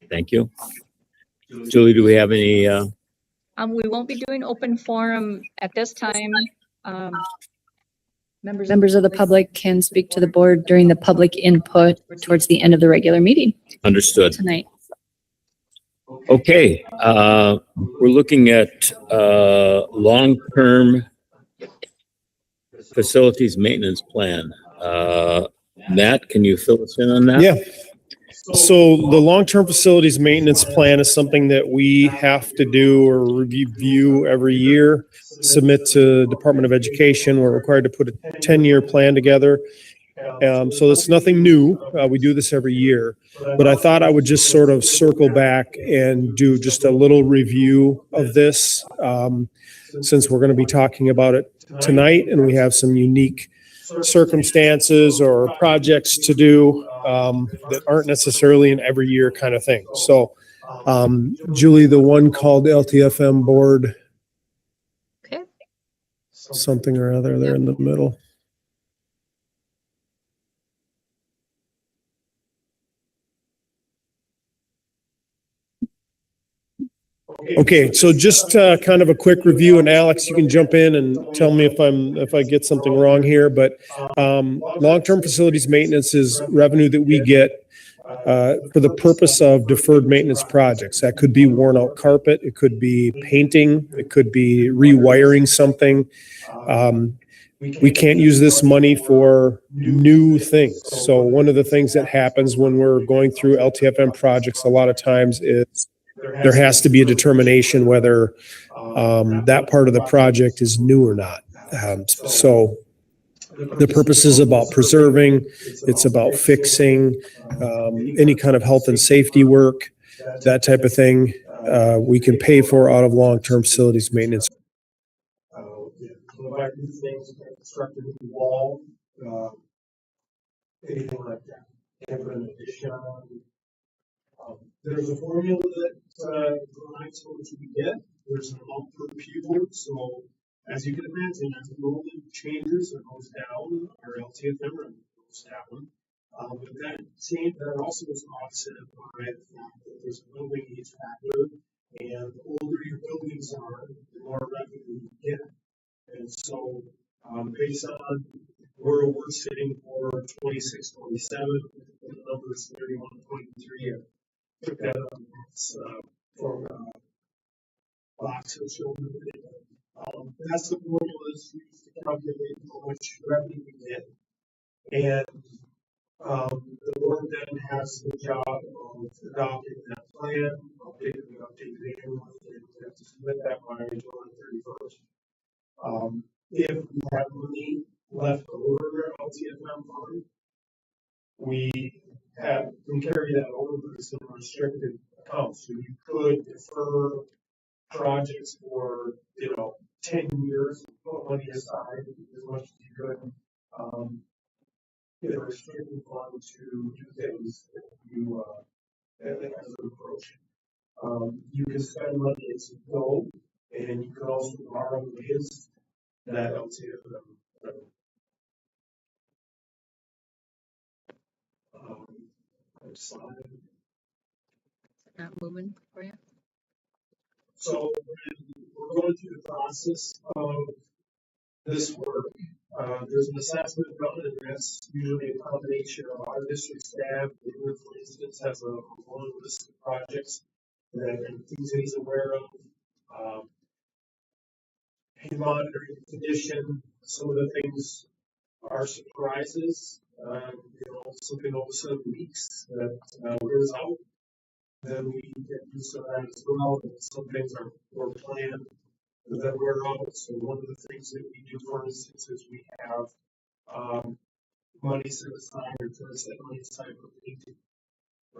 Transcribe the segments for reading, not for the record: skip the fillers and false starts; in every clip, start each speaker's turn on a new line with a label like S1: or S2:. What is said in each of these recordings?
S1: Thank you. Julie, do we have any?
S2: We won't be doing open forum at this time. Members of the public can speak to the board during the public input towards the end of the regular meeting
S1: Understood.
S2: tonight.
S1: Okay, we're looking at long-term facilities maintenance plan. Matt, can you fill us in on that?
S3: Yeah. So the long-term facilities maintenance plan is something that we have to do or review every year, submit to Department of Education. We're required to put a 10-year plan together. So it's nothing new. We do this every year, but I thought I would just sort of circle back and do just a little review of this, since we're going to be talking about it tonight and we have some unique circumstances or projects to do that aren't necessarily an every year kind of thing. So, Julie, the one called LTFM board,
S2: Okay.
S3: something or other there in the middle. Okay, so just kind of a quick review, and Alex, you can jump in and tell me if I get something wrong here. But long-term facilities maintenance is revenue that we get for the purpose of deferred maintenance projects. That could be worn out carpet, it could be painting, it could be rewiring something. We can't use this money for new things. So one of the things that happens when we're going through LTFM projects a lot of times is there has to be a determination whether that part of the project is new or not. So the purpose is about preserving, it's about fixing, any kind of health and safety work, that type of thing, we can pay for out of long-term facilities maintenance. Constructed the wall, anything like that. And for an addition, there's a formula that provides how much we get. There's an amount per pupil. So as you can imagine, as enrollment changes or goes down, our LTFM revenue goes down. But that also is offset by the fact that there's a building age factor, and the older your buildings are, the more revenue you get. And so based on where we're sitting for 26, 27, the number is 31, 23. I took that up from box that showed that's the formula that's used to calculate how much revenue we get. And the board then has the job of adopting that plan, updating it annually, and we have to submit that by July 31st. If we have money left over in LTFM fund, we can carry that over, but it's in a restricted account. So you could defer projects for 10 years, put money aside as much as you could, in a restricted fund to do things that you as an approach. You can spend money as you go, and you can also borrow against that LTFM.
S2: Not moving for you.
S3: So we're going through the process of this work. There's an assessment done, and that's usually a combination of our district staff. The board, for instance, has a long list of projects that things he's aware of. Monitoring the condition. Some of the things are surprises. Something all of a sudden leaks that wears out. Then we get used to that as well. Some things were planned that wear out. So one of the things that we do, for instance, is we have money set aside or try to set money aside for painting.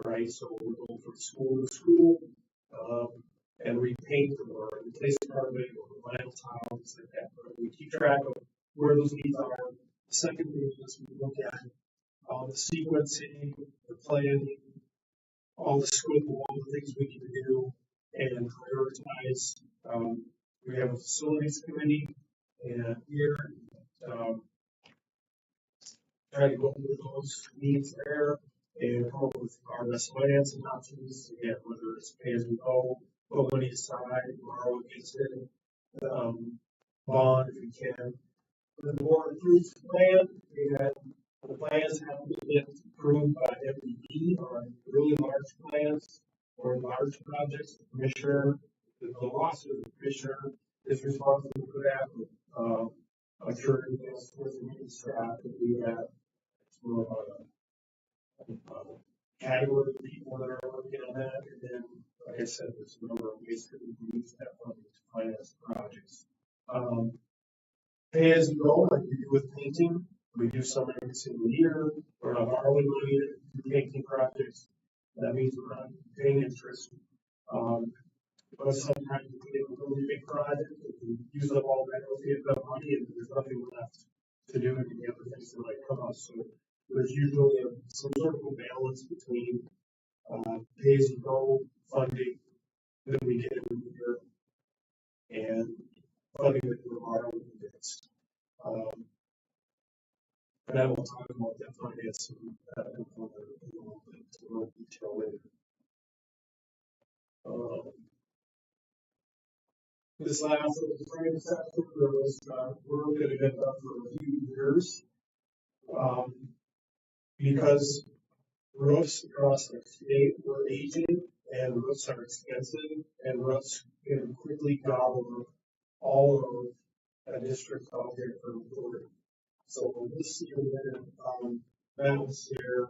S3: Right? So we're going from school to school and repaint or replace carpet or vinyl tile, things like that. But we keep track of where those needs are. The second thing is we look at the sequencing, the planning, all the scope of all the things we need to do, and prioritize. We have a facilities committee, and here try to go over those needs there, and come up with our best financing options, again, whether it's pay as we go, put money aside, borrow against it, bond if we can. The board approves the plan, the plans have to get approved by MDB on really large plans or large projects. The commissioner, the velocity of the commissioner is responsible for that. I'm sure he has with the staff to do that. It's more of a category of people that are working on that. And then, like I said, there's a number of ways that we can use that funding to finance projects. Pay as you go, like we do with painting. We do some every single year. We're not borrowing money to do painting projects. That means we're not paying interest. But sometimes we get a really big project, we use up all that LTFM money, and there's nothing left to do any other things that might come up. So there's usually some sort of a balance between pay as you go funding that we get every year and funding that we're borrowing against. And I will talk about that financing in a little bit more detail later. This last frame section was we're going to get up for a few years because roofs across the state were aging and roofs are expensive and roofs can quickly gobble up all of a district out there for reporting. So this year, balance here,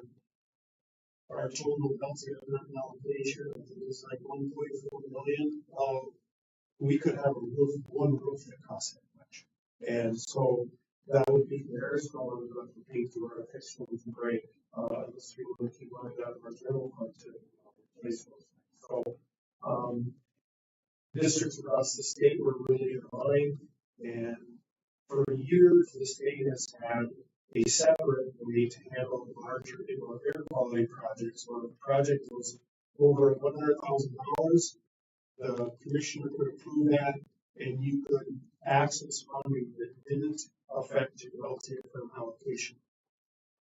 S3: our total LTFM allocation is like 1.4 million. We could have one roof that costs that much. And so that would be there. So we're going to pay to our fixed ones and break. Unless we want to keep money out of our general fund to replace those. So, districts across the state were really in line. And for years, the state has had a separate way to handle larger indoor air quality projects. Where the project was over $100,000. The commissioner could approve that, and you could access funding that didn't affect your LTFM allocation.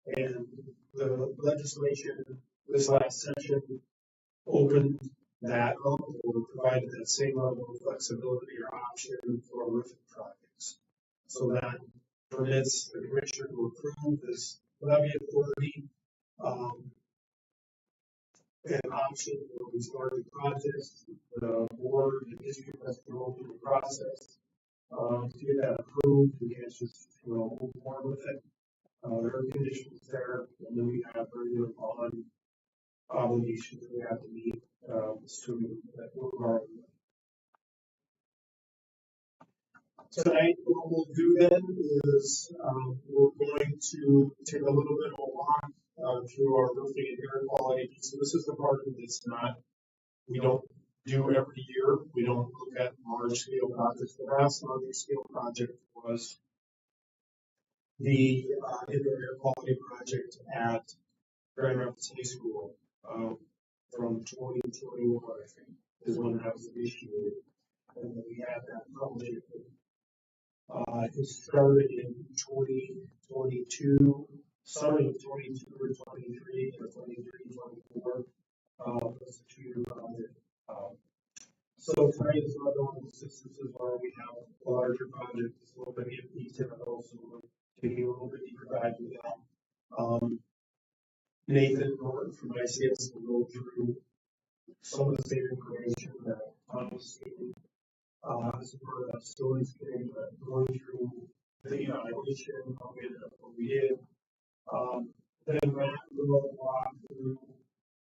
S3: And the legislation this last session opened that up or provided that same level of flexibility or option for roofing projects. So that permits the commissioner to approve this levy authority an option for these larger projects. The board, the district has to go through the process to get that approved. We can't just move forward with it. There are conditions there, and then we have regular bond obligations that we have to meet, assuming that we're borrowing. Tonight, what we'll do then is we're going to take a little bit of a walk through our roofing and air quality. So this is the part that's not, we don't do every year. We don't look at large scale projects. The last large scale project was the indoor air quality project at Grand Rapids High School from 2021, I think, is when that was initiated. And then we had that project. It started in 2022, summer of 22 or 23, or 23, 24. That's a 2-year project. So tonight is another one of the instances where we have a larger project. It's a little bit atypical, so we're taking a little bit deeper dive into that. Nathan Norton from ICS will go through some of the same information that Tom was seeing. As part of that facilities committee, going through the evaluation, how we ended up what we did. Then Matt will walk through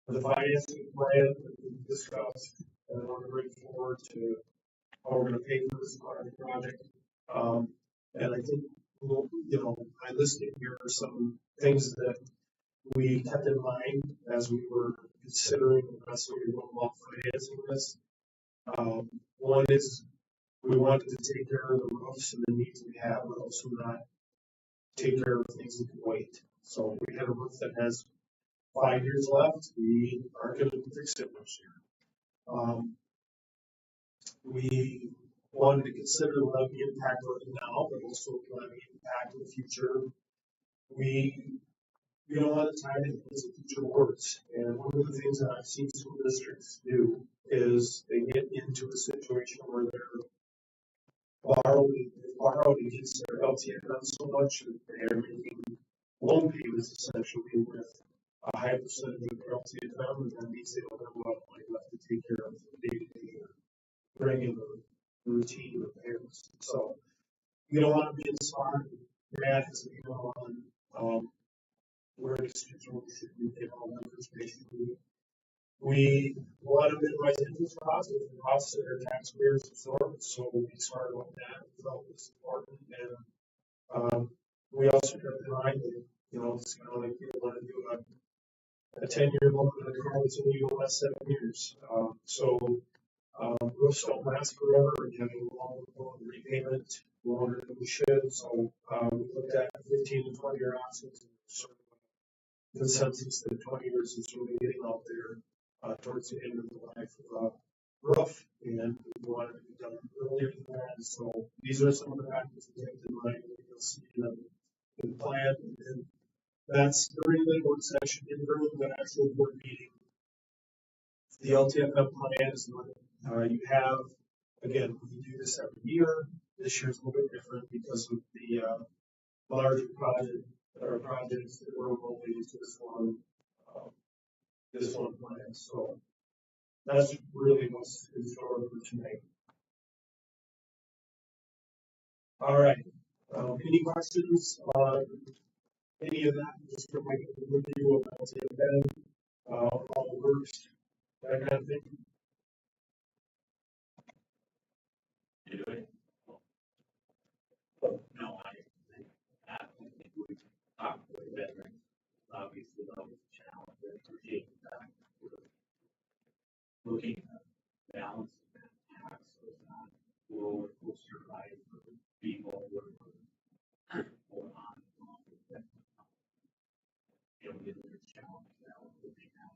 S3: the financing plan that we discussed and we're going to bring forward to how we're going to pay for this large project. And I think, I listed here some things that we kept in mind as we were considering the best way to go about financing this. One is we wanted to take care of the roofs and the needs we have, but also not take care of things that can wait. So if we have a roof that has 5 years left, we aren't going to fix it next year. We wanted to consider the levy impact right now, but also the levy impact in the future. We we don't want to tie it into future boards. And one of the things that I've seen school districts do is they get into a situation where they're borrowed against their LTFM so much that they're making loan payments essentially with a high percentage of their LTFM, and that means they don't have a lot of money left to take care of the day-to-day regular routine repairs. So we don't want to be in the spot. Matt has been on where districts really should be taking all that information. We want to minimize interest costs and the costs that our taxpayers absorb, so we started with that. We felt it was important, and we also kept in mind that it's kind of like you don't want to do a 10-year loan on a car that's only going to last 7 years. Roofs don't last forever, and having a long repayment longer than we should. So we looked at 15 to 20 year options, and sort of consensus that 20 years is really getting out there towards the end of the life of a roof, and we wanted to be done earlier than that. So these are some of the factors we kept in mind that you'll see in the plan, and that's during the work session, and during the actual board meeting. The LTFM plan is what you have. Again, we do this every year. This year's a little bit different because of the larger projects that we're rolling into this one plan. So that's really what's in store for tonight. All right. Any questions on any of that? Just from my review of LTFM, all the works, that kind of thing.
S4: No, I think we've talked about veterans. Obviously, that was a challenge. I appreciate that. Looking at balance and tax so that we'll survive for people who are on. Get a challenge now. Looking at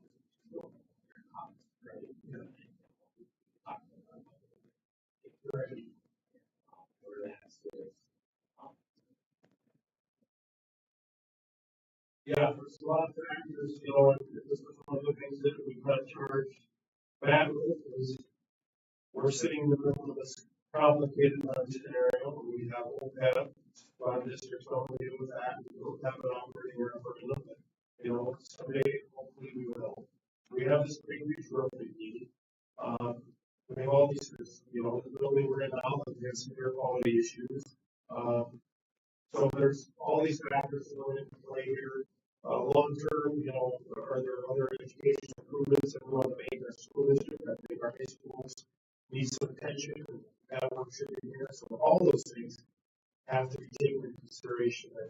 S3: Yeah, there's a lot of factors, and this was one of the things that we kind of charged Matt with is we're sitting in the middle of this complicated scenario where we have OPEB, a lot of districts don't deal with that, we don't have an operating referendum, but someday hopefully we will. We have this big huge roof we need. We have all these things, the building we're in now, we have some air quality issues. So there's all these factors that are in play here. Long term, are there other education improvements that we want to make in our school district? I think our high schools need some attention, and that work should be here. So all those things have to be taken into consideration. I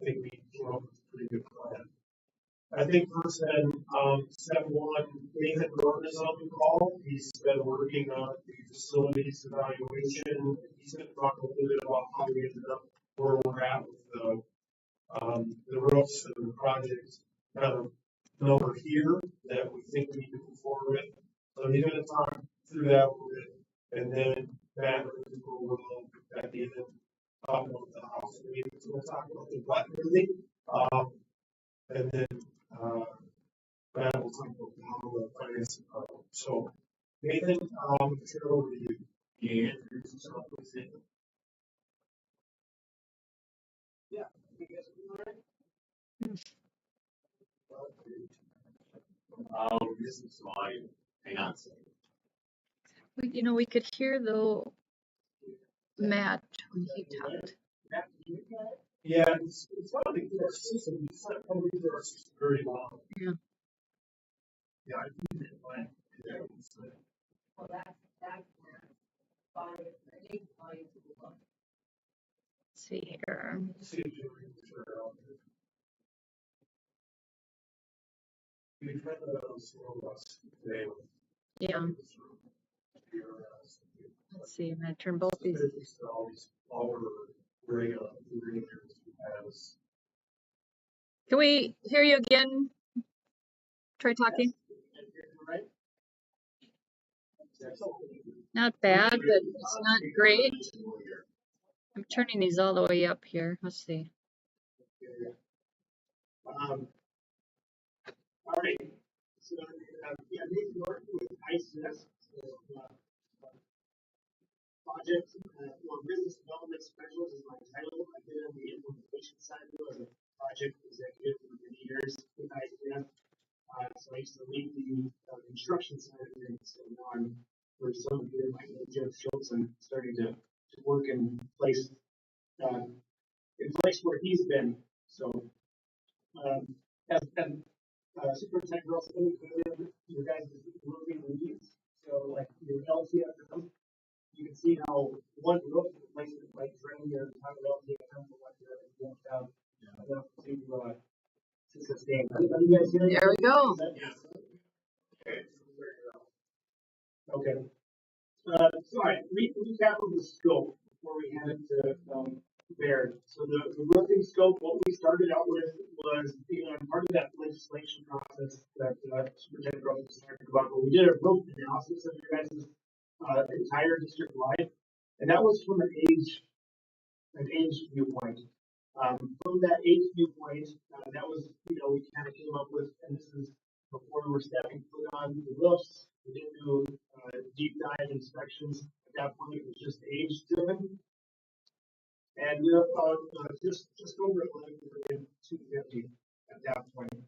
S3: think we came up with a pretty good plan. I think first then, step one, Nathan Norton is on the call. He's been working on the facilities evaluation. He's going to talk a little bit about how we ended up where we're at with the roofs and the projects kind of number here that we think we need to move forward with. So he's going to talk through that a little bit, and then Matt will at the end talk about the house. He's going to talk about the what really, and then Matt will talk about how the financing part. So Nathan, turn it over to you. Can you introduce yourself, please? Yeah.
S4: This is my hang on a second.
S2: We could hear though Matt when he talked.
S3: Yeah, it's not like our system. It's not coming through our system very well.
S2: Yeah.
S3: Yeah, I think it's fine.
S5: Well, that's
S2: Let's see here.
S3: See if you can turn it on. We tried that on slow bus today.
S2: Yeah. Let's see. I'm gonna turn both these. Can we hear you again? Try talking. Not bad, but it's not great. I'm turning these all the way up here. Let's see.
S3: All right. So, yeah, Nathan Norton with ICS, project, or business development specialist is my title. I've been on the implementation side as a project executive for many years with ICS. So I used to lead the construction side of things. So now for some of you, might know Jeff Schultz, I'm starting to work uh, in place where he's been. So, as Superintendent Girls, your guys' roofing needs. So, like your LTFM, you can see how one roof replacement might drain your entire LTFM for what you won't have enough to sustain. Are you guys hearing?
S5: There we go.
S3: Yes. Okay. So, all right, recap of the scope before we head into there. So the roofing scope, what we started out with was, part of that legislation process that Superintendent Gross was talking about, but we did a roof analysis of your guys' entire district wide, and that was from an age viewpoint. From that age viewpoint, that was, we kind of came up with, and this is before we were stepping foot on the roofs. We didn't do deep dive inspections. At that point, it was just age driven. And we were about just over 11,250 at that point.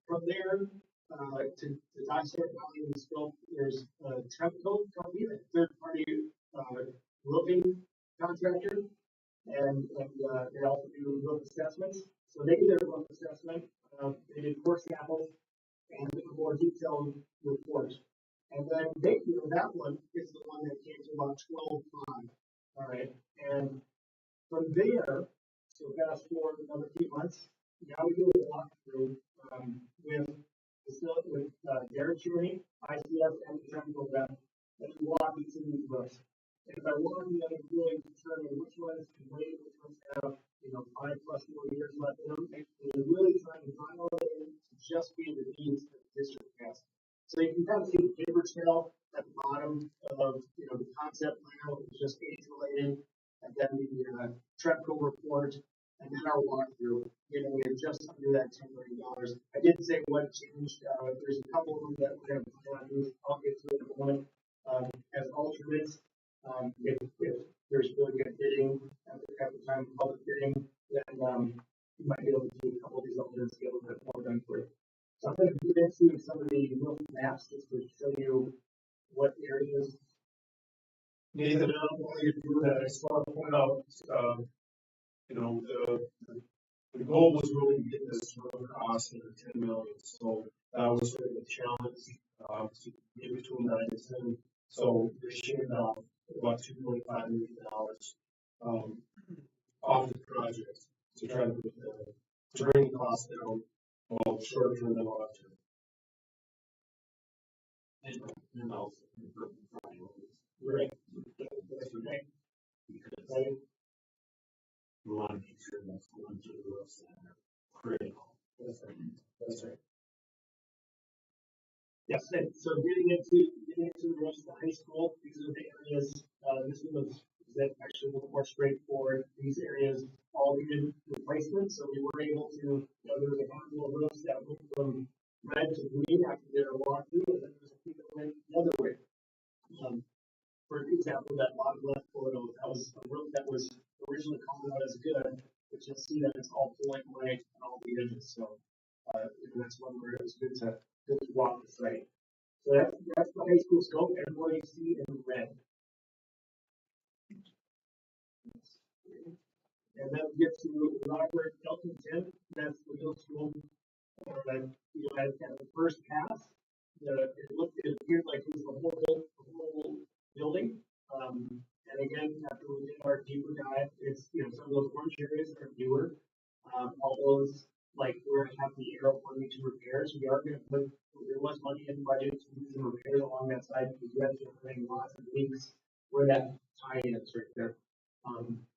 S3: From there, to dissect value in the scope, there's a Tremco company, a third party roofing contractor, and they also do roof assessments. So they did their roof assessment, they did core samples and a more detailed report. And then that one is the one that came to about 12.5. All right. And from there, so fast forward another few months, now we do a walkthrough with Derek Journey, ICS, and the technical rep, and we walk each of these roofs. And by walking them, we really determine which ones can wait, which ones have 5+ more years left in them, and we're really trying to dial it in to just be the needs that the district has. So you can kind of see the paper trail at the bottom of the concept plan, which is just age related, and then the Tremco report, and then our walkthrough, getting it just under that $10 million. I did say what changed. There's a couple of them that we're going to plan on doing. I'll get to it in a moment. As alternates, if there's really good bidding at the time of public bidding, then you might be able to do a couple of these alternates to get a little bit more done for you. So I'm going to get into some of the roof maps just to show you what areas.
S6: Nathan, while you do that, I just want to point out, the goal was really to get this road cost under 10 million. So that was sort of the challenge to get between 9 and 10. So we're shaving off about $2.5 million off the project to try to bring the cost down, both short term and long term. And also right. That's right. Because we want to make sure that's going to the roofs that are critical. That's right. That's right.
S3: Yes, and so getting into the rest of the high school, these are the areas. This one was actually a little more straightforward. These areas all needed replacement, so we were able to. There was a handful of roofs that went from red to green after their walkthrough, and then there's a few that went the other way. For example, that bottom left photo, that was a roof that was originally called out as good, but you'll see that it's all pulling away on all the edges. So that's one where it was good to walk the site. So that's the high school scope. Everybody see in red. And then we get to Robert Elkington. That's the middle school. As the first pass, it appeared like it was the whole building. And again, after we did our deeper dive, it's some of those orange areas are newer. All those we're gonna have the arrow pointing to repairs. We are gonna put there was money in the budget to do some repairs along that side because we had to bring lots of leaks where that tie is right there.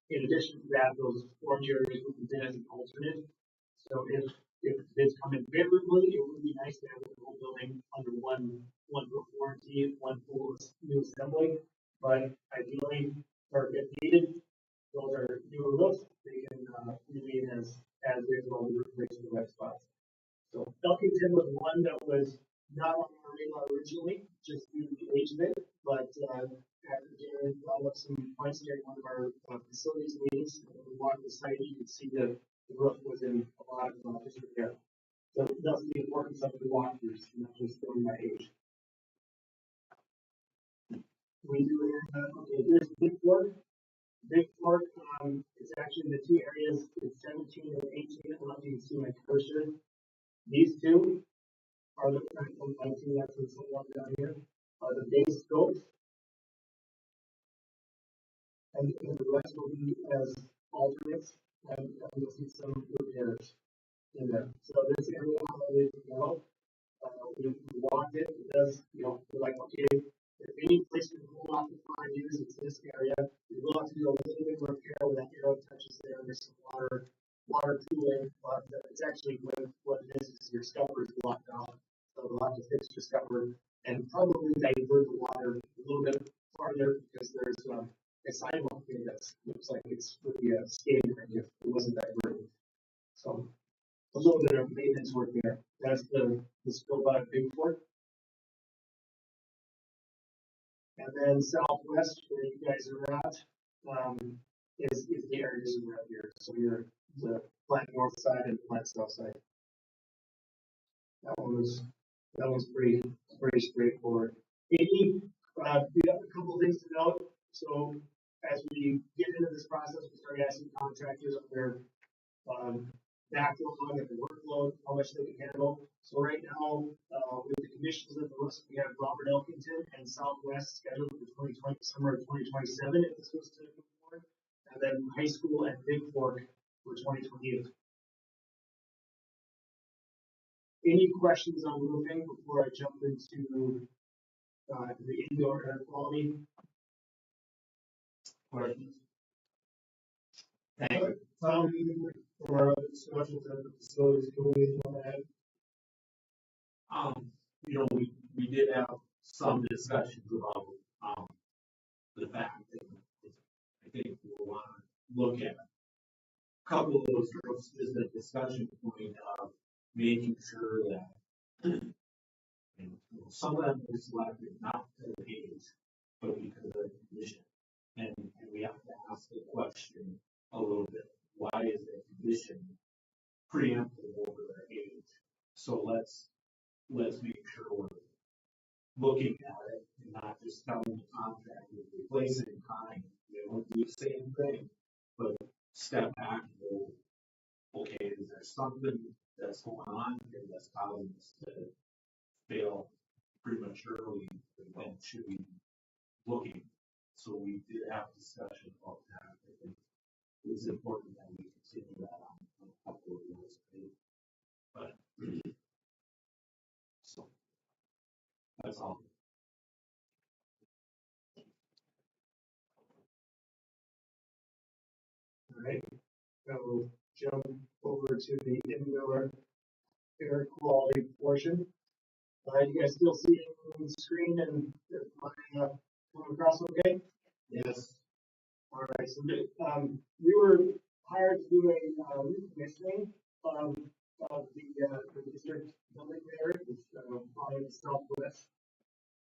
S3: In addition to that, those orange areas would be in as an alternate. So if bids come in favorably, it would be nice to have the whole building under one roof warranty, one full new assembly. But ideally, or if needed, those are newer roofs. They can remain as as well, we replaced the red spots. So Elkington was one that was not on our radar originally, just due to the age of it, but after Jared brought up some points during one of our facilities meetings, when we walked the site, you could see that the roof was in a lot of disrepair. So that's the importance of the walkthroughs, not just going by age. We do okay, here's Big Fork. Big Fork, it's actually the two areas, it's 17 and 18. I don't know if you can see my cursor. These two are the from 19, that's what's down here, are the base scopes. And the rest will be as alternates, and you'll see some repairs in there. So this area is yellow. We walked it, it does, we're like, okay, if any place we can hold off the 5 years, it's this area. We will have to do a little bit of repair where that arrow touches there. There's some water cooling, but it's actually what it is your scupper is blocked off. So we'll have to fix your scupper and probably divert the water a little bit farther because there's a sidewalk here that looks like it's really skating right if it wasn't diverted. So a little bit of maintenance work there. That's the scope out of Big Fork. And then southwest, where you guys are at, is the areas around here. So you're the flat north side and flat south side. That was pretty straightforward. We got a couple of things to note. So as we get into this process, we start asking contractors on their backlog and the workload, how much they can handle. So right now, with the conditions of the list, we have Robert Elkington and Southwest scheduled for 2020, summer of 2027 if this was to move forward, and then high school and Big Fork for 2028. Any questions on roofing before I jump into the indoor air quality? Questions? Thank you. For discussions at the facilities committee on that.
S6: We did have some discussions about the fact that I think we'll want to look at a couple of those groups is the discussion point of making sure that some of them were selected not because of age, but because of their condition. And we have to ask the question a little bit, why is their condition preemptive over their age? So let's make sure we're looking at it and not just telling the contractor to replace it in kind. They won't do the same thing, but step back and go, okay, is there something that's going on here that's causing us to fail prematurely? When should we be looking? So we did have discussion about that. I think it's important that we continue that on a couple of those pages. But so that's all.
S3: All right, so jump over to the indoor air quality portion. You guys still see it on the screen and coming across okay?
S6: Yes.
S3: All right, so we were hired to do a recommissioning of the district building there. It's on the southwest.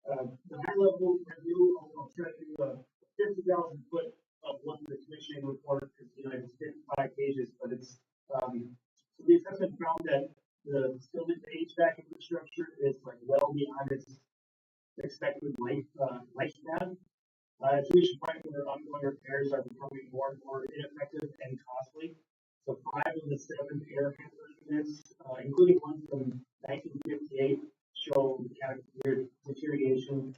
S3: The high level review, I'll try to do a 50,000 foot of what the commissioning report, because it's 55 pages, but it's so the assessment found that the facility, the HVAC infrastructure is like well beyond its expected lifespan. It's reached a point where ongoing repairs are becoming more and more ineffective and costly. So 5 of the 7 air handler units, including one from 1958, show deterioration.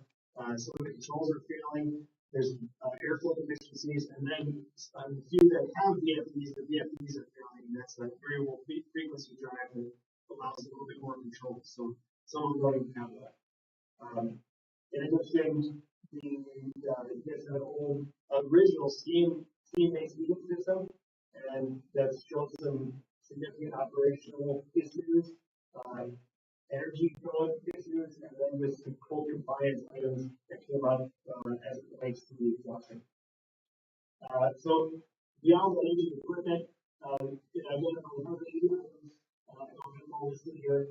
S3: Some of the controls are failing. There's airflow deficiencies, and then the few that have VFDs, the VFDs are failing. That's a variable frequency drive that allows a little bit more control. So some of them don't even have that. In addition, there's an old original steam-based heating system, and that's shown some significant operational issues, energy code issues, and then with some code compliance items that came up as it relates to the exhaustion. So beyond the aging equipment,
S6: I've done listed here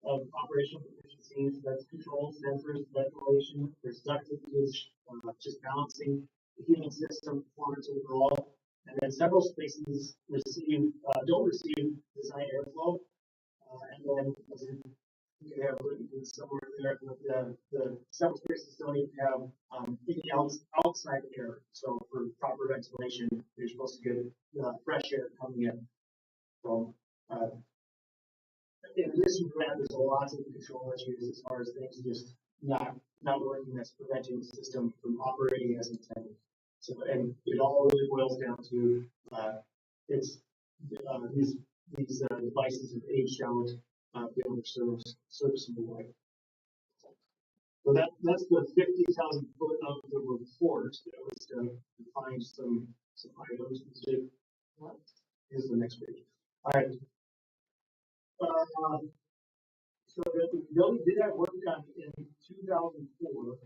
S6: of operational efficiencies, that's control, sensors, ventilation, there's duct usage, just balancing the heating system performance overall. And then several spaces don't receive design airflow. And then as you have written somewhere there, the several spaces don't even have any outside air. So for proper ventilation, you're supposed to get fresh air coming in. So in addition to that, there's a lot of control issues as far as things just not working that's preventing the system from operating as intended. So, and it all really boils down to it's these devices have aged out beyond their serviceable life. So that's the 50,000 foot of the report. That was to find some items. Here's the next page. All right. So the building did have work done in 2004,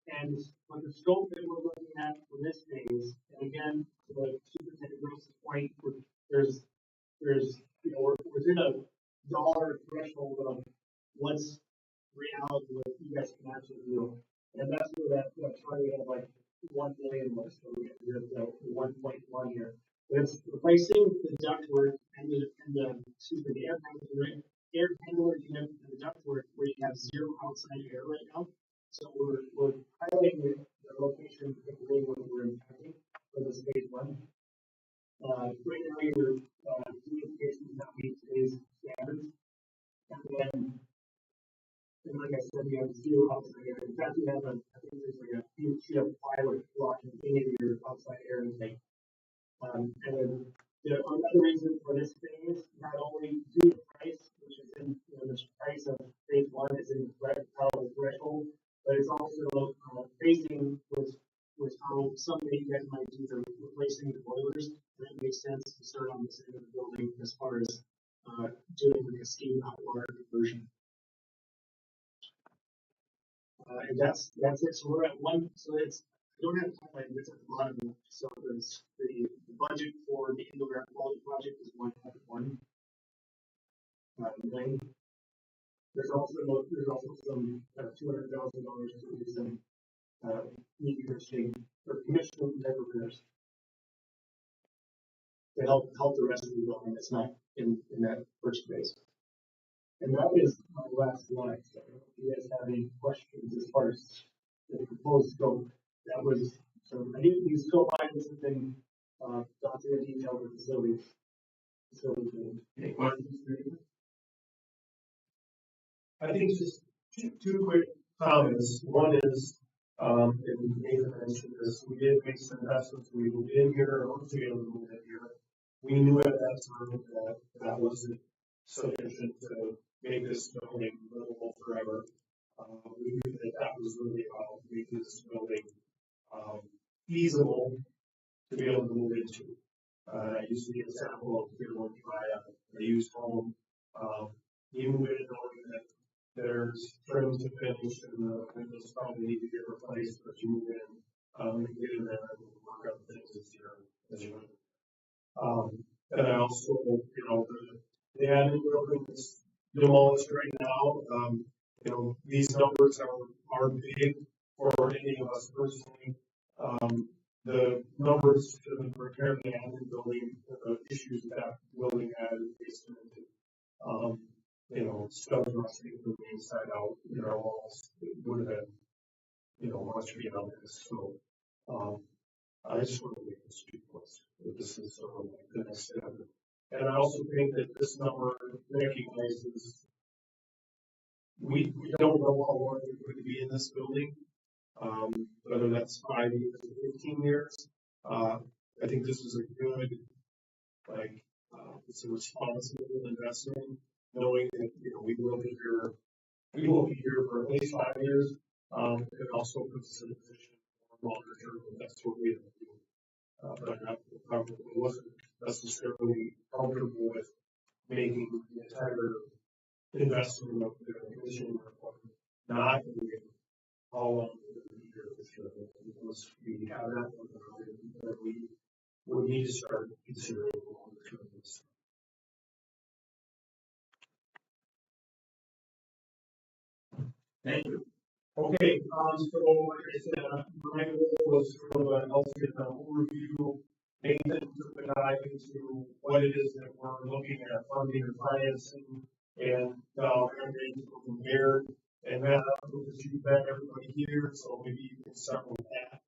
S6: and with the scope that we're looking at for this phase, and again, to the Superintendent Gross's point, there's we're within a dollar threshold of what's reality what you guys can actually do, and that's where that target of like 1 billion was. So we have the 1.1 here. But it's replacing the ductwork and the air handler unit and the ductwork where you have zero outside air right now. So we're highlighting the location particularly when we're impacting for this phase one. Right now your communication is not meeting today's standards. And like I said, you have zero outside air. In fact, you have I think there's like a huge sheet of plywood blocking any of your outside air intake. And then another reason for this phase, not only due to price, which is in the price of phase one is in the threshold, but it's also phasing with how someday you guys might do the replacing the boilers. And it makes sense to start on this end of the building as far as doing like a steam hot water conversion. And that's it. So we're at one. So it's I don't have time, it's at the bottom. So there's the budget for the indoor air quality project is 1.1 million. There's also some $200,000 to do some commissioning type repairs to help the rest of the building that's not in that first phase. And that is my last slide. So if you guys have any questions as far as the proposed scope, that was so I think these scope items have been documented in detail with facilities. Any questions?
S3: I think just two quick comments. One is, and Nathan mentioned this, we did make some investments. We moved in here, or to be able to move in here. We knew at that time that that wasn't sufficient to make this building livable forever. We knew that was really about making this building feasible to be able to move into. I used the example of when you buy a used home, you move in knowing that there's trim to finish and the windows probably need to get replaced, but you move in, you get in there and work out things as you and I also, the admin building is demolished right now. These numbers are big for any of us personally. The numbers to repair the admin building, the issues that building had faced studs rusting from the inside out in our walls, it would have been, much beyond this. So, I just want to make this speak once. This is sort of like the next step. And I also think that this number recognizes we don't know how long we're going to be in this building, whether that's 5 years or 15 years. I think this is a good, it's a responsible investment, knowing that we will be here for at least 5 years. It also puts us in a position for longer term if that's what we have to do. But I wasn't necessarily comfortable with making the entire investment of the commission not moving how long we have that we need to start considering longer terms.
S4: Thank you.
S3: Okay, so like I said, my goal was sort of an LCFM overview, maybe then took a dive into what it is that we're looking at funding and financing, and everything from there. And that was feedback everybody here, so maybe you can start with that.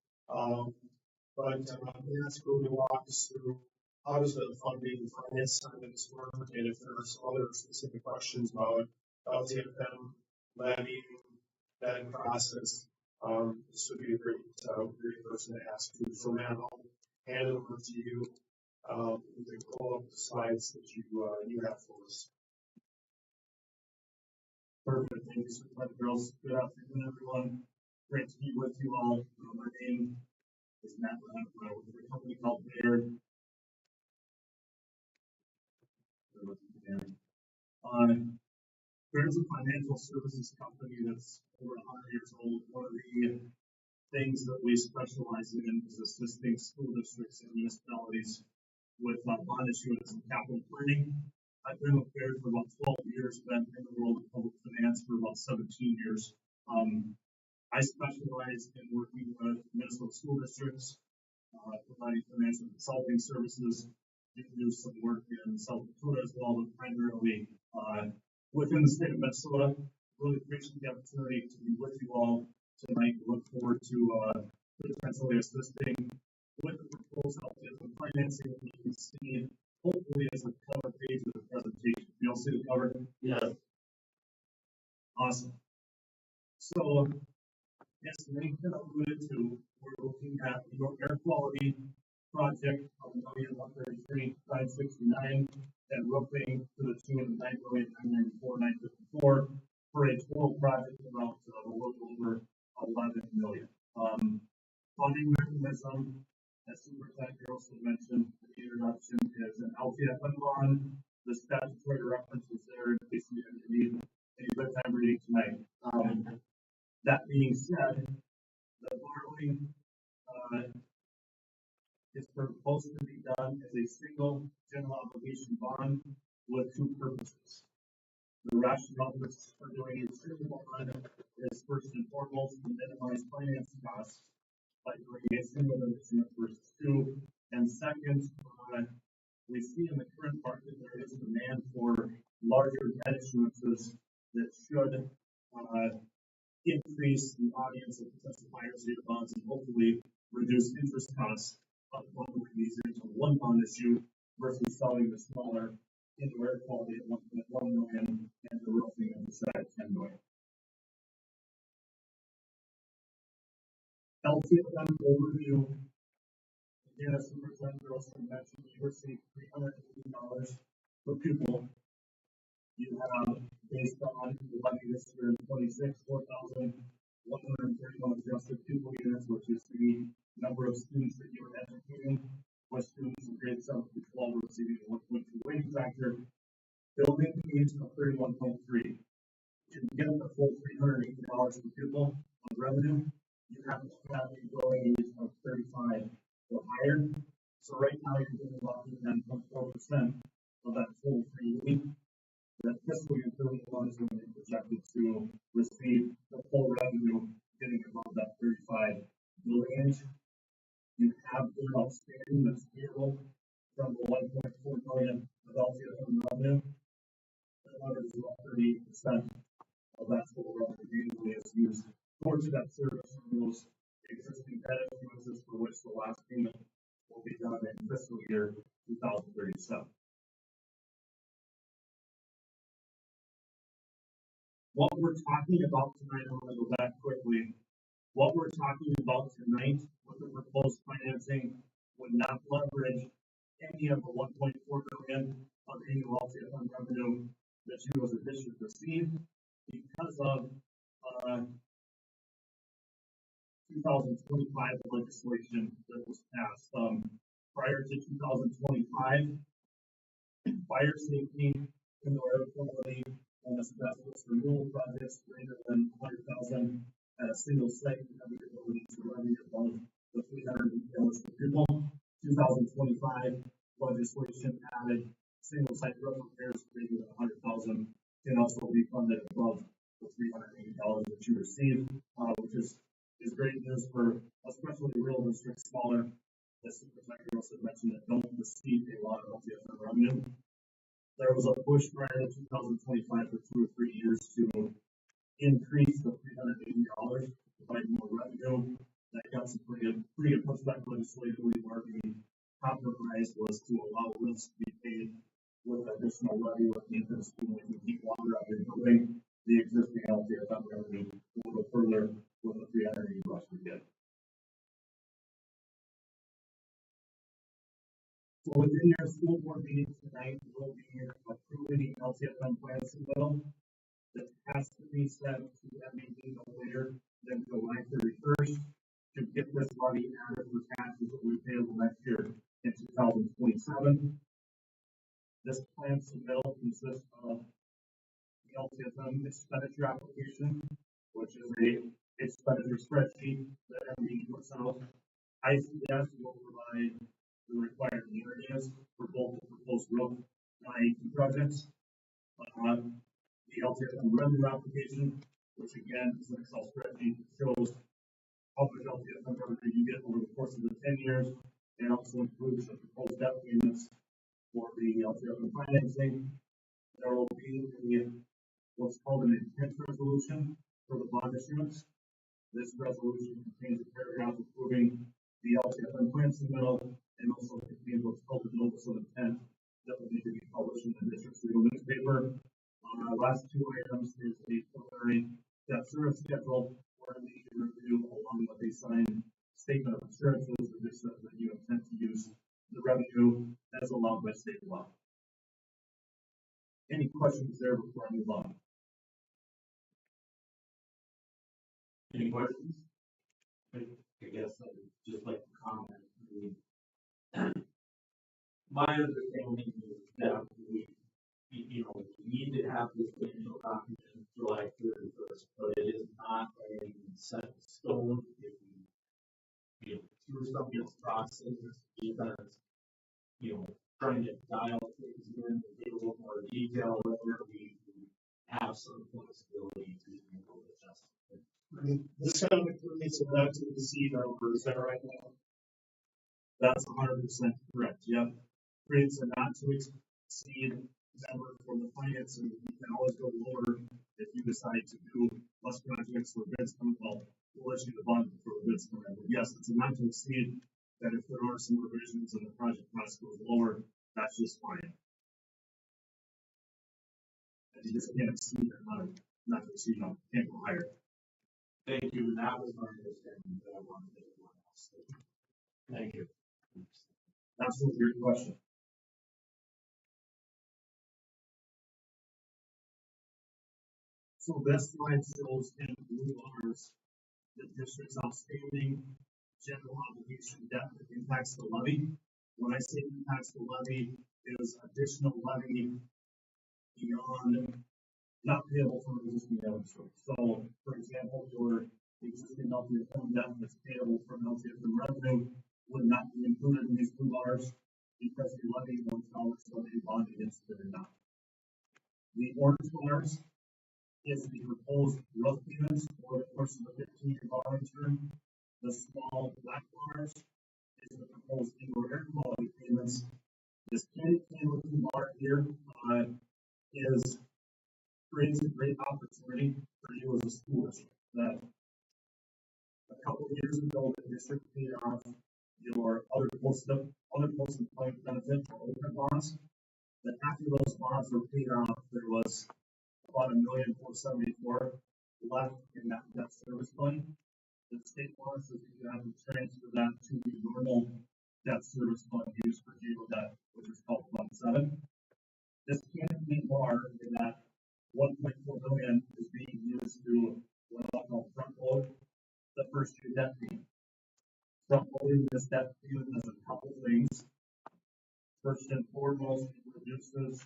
S3: But that's really walk us through how does the funding and finance side of this work, and if there's other specific questions about LCFM levying that process, this would be a great person to ask you. So Matt, I'll hand it over to you. You can pull up the slides that you have for us.
S7: Perfect. Thank you so much, girls. Good afternoon, everyone. Great to be with you all. My name is Matt Lab. I work for a company called Baird. There's a financial services company that's over 100 years old. One of the things that we specialize in is assisting school districts and municipalities with bond issuance and capital planning. I've been with Baird for about 12 years, been in the world of public finance for about 17 years. I specialize in working with municipal school districts, providing financial consulting services. You can do some work in South Dakota as well, but primarily within the state of Minnesota. Really appreciate the opportunity to be with you all tonight. Look forward to potentially assisting with the proposed financing that you can see, hopefully as a cover page of the presentation. You all see the cover? Yes. Awesome. So, as Nathan alluded to, we're looking at your air quality project of $1,133,969 and roofing to the tune of $9,994,954 for a total project amount of a little over $11 million. Funding mechanism, as Superintendent Geraldson mentioned in the introduction, is an LTFM bond. The statutory reference is there in case you need any good time reading tonight. That being said, the borrowing is proposed to be done as a single general obligation bond with two purposes. The rationale for doing a single bond is first and foremost to minimize financing costs by doing a single instrument versus two. And second, we see in the current market there is demand for larger debt issuances that should increase the audience of potential buyers of bonds and hopefully reduce interest costs of bundling these into one bond issue versus selling the smaller into air quality at 1.1 million and the roofing at the set at 10 million. LTFM overview. Again, as Superintendent Geraldson mentioned, you receive $380 per pupil. You have, based on the levy this year in 26, 4,131 adjusted pupil units, which is the number of students that you are educating, with students in grades 7 through 12 receiving a 1.2 weighting factor. Building needs of 31.3. To get the full $380 per pupil of revenue, you have to have a building needs of 35 or higher. So right now you're getting about 10.4% of that full 380. That fiscal year 31 is going to be projected to receive the full revenue getting above that 35 building range. You have been outstanding that's payable from the 1.4 million of LTFM revenue. That leverage is about 38% of that total revenue annually is used towards that service from those existing debt issuances for which the last payment will be done in fiscal year 2037. What we're talking about tonight, I'm going to go back quickly. What we're talking about tonight with the proposed financing would not leverage any of the 1.4 billion of annual LTFM revenue that you as a district receive because of 2025 legislation that was passed. Prior to 2025, fire safety, indoor air quality, and asbestos removal projects greater than 100,000 at a single site have the ability to levy above the $380 per pupil. 2025 legislation added single site roof repairs greater than 100,000 can also be funded above the $380 that you receive, which is great news for especially rural districts, smaller. As Supervisor also mentioned, that don't receive a lot of LTFM revenue. There was a push prior to 2025 for 2 or 3 years to increase the $380 to provide more revenue. That got some pretty good pushback legislatively, where the compromise was to allow roofs to be paid with additional levy, with the interest being to keep water out of the building. The existing LTFM revenue a little further with the $380 we get. So within your school board meeting tonight, we'll be approving the LTFM plan submittal that has to be sent to that meeting no later than July 31st to get this money added for taxes that will be payable next year in 2027. This plan submittal consists of the LTFM expenditure application, which is a expenditure spreadsheet that MD puts out. ICS will provide the required areas for both the proposed roof and IEP projects. The LTFM revenue application, which again is an Excel spreadsheet that shows how much LTFM revenue you get over the course of the 10 years, and also includes the proposed debt payments for the LTFM financing. There will be what's called an intent resolution for the bond issuance. This resolution contains a paragraph approving the LTFM plan submittal, and also contains what's called the notice of intent that will need to be published in the district's legal newspaper. Last 2 items is a preliminary debt service schedule for the review, along with a signed statement of assurances that says that you intend to use the revenue as allowed by state law. Any questions there before I move on?
S4: Any questions? I guess I would just like to comment. My understanding is that we need to have this initial document July 31st, but it is not a set in stone. If we, through some of this process, because, trying to dial things in and get a little more detail, whether we have some flexibility to adjust.
S7: This kind of includes a not to exceed number, is that right now? That's 100% correct, yep. Creates a not to exceed number for the financing. You can always go lower if you decide to do less projects for bids come well. We'll issue the bond for the bids come in. But yes, it's a not to exceed that if there are some revisions and the project cost goes lower, that's just fine. And you just can't exceed that amount, not to exceed, can't go higher.
S4: Thank you. And that was my understanding that I wanted everyone else. Thank you.
S7: Absolutely great question. So this slide shows in blue bars the district's outstanding general obligation debt that impacts the levy. When I say impacts the levy, it is additional levy beyond not payable from existing debt. So, for example, your existing LTFM debt that's payable from LTFM revenue would not be included in these blue bars because the levy was already bond against it or not. The orange bars is the proposed roof payments over the course of the 15-year borrowing term. The small black bars is the proposed indoor air quality payments. This candy-looking bar here creates a great opportunity for you as a school district. That a couple of years ago, the district paid off your other post-employment benefit or open bonds. Then after those bonds were paid off, there was about $1,474,000 left in that debt service fund. The state wants us to have to transfer that to the normal debt service fund used for GAO debt, which is called Fund 7. This can't bar in that $1.4 million is being used to what I'll call front load the first year debt payment. Front loading this debt payment does a couple things. First and foremost, it reduces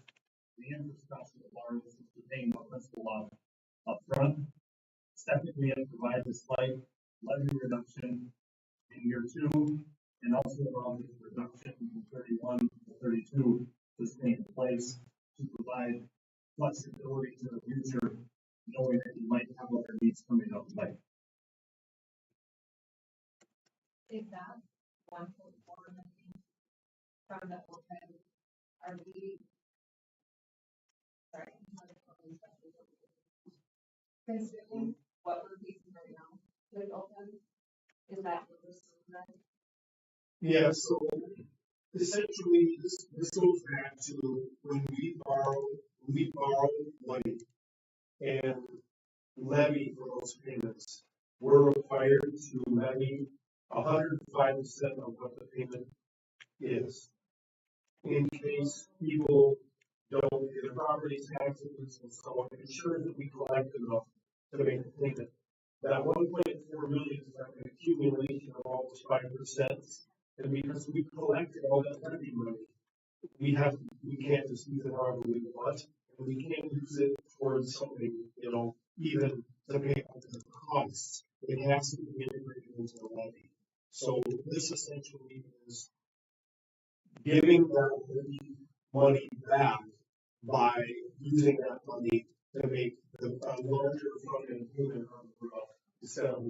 S7: the interest cost of the borrower since they're paying more principal off up front. Secondly, it provides a slight levy reduction in year 2 and also allow this reduction from 31 to 32 to stay in place to provide flexibility to the future, knowing that you might have other needs coming up like.
S5: Is that 1.4 million from the open, are we, sorry, considering what we're facing right now with open, is that what we're seeing then?
S3: Yeah, so essentially, this goes back to when we borrow money and levy for those payments. We're required to levy 105% of what the payment is. In case people don't pay their property taxes and so on, ensure that we collect enough to make the payment. That 1.4 million is like an accumulation of all those 5%. And because we collected all that levy money, we can't just use it however we want. And we can't use it towards something, even to pay up the costs. It has to be integrated into the levy. So this essentially is giving that money back by using that money to make a larger front-end payment on the roof instead of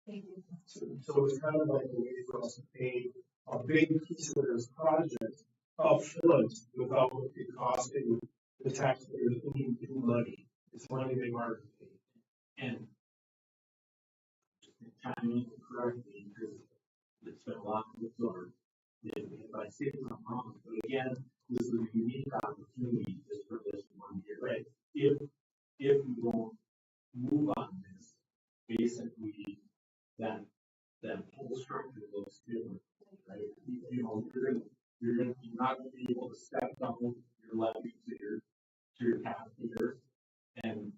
S5: Thank you.
S3: so it's kind of like a way for us to pay a big piece of this project up front without it costing the taxpayers any new money. It's money they've already paid.
S4: And timing correctly, because it's been a lot of absorbed. If I say something wrong, but again, this is a unique opportunity just for this 1 year.
S3: Right.
S4: If we don't move on this, basically that whole structure looks different, right? You're not going to be able to step down your levy to your taxpayers, and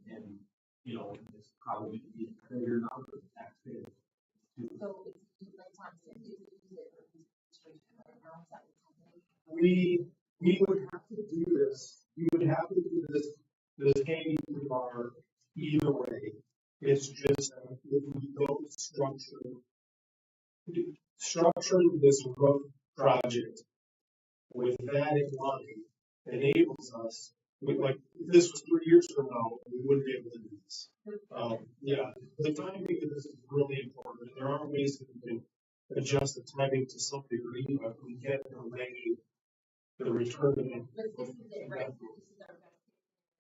S4: it's probably going to be a bigger number of taxpayers.
S5: So it's like Tom said, do we use it for this situation right now? Is that what's happening?
S3: We would have to do this. We would have to do this paying through our either way. It's just that if we don't structuring this roof project with that in mind enables us. Like if this was 3 years from now, we wouldn't be able to do this. Yeah, the timing of this is really important. There are ways that we can adjust the timing to some degree, but we can't delay the return of it.
S5: But this is it, right?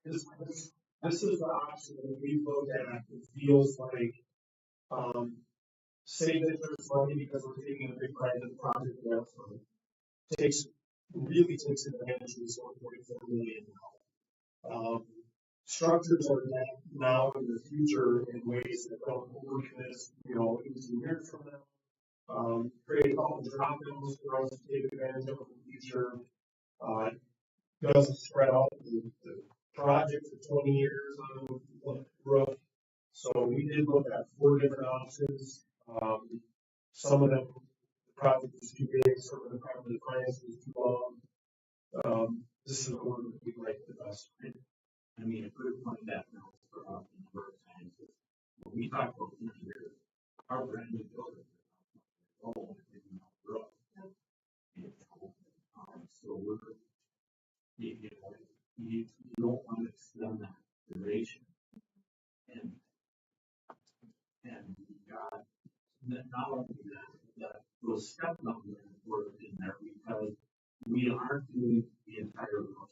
S5: This is our best.
S3: This is the option that we looked at. It feels like save interest money because we're taking a big part of the project now. Really takes advantage of this 1.4 million. Structures are now in the future in ways that don't work this, 18 years from now. Create all the drop-downs for us to take advantage of in the future. Doesn't spread out the project for 20 years on the roof. So we did look at 4 different options. Some of them, the project is too big, some of the project finance is too long. This is the one that we like the best.
S4: I mean, a good point that now for us a number of times is when we talk about engineers, our brand new building is old and rough. So you don't want to extend that duration. And you got not only that those step numbers were in there because we aren't doing the entire roof.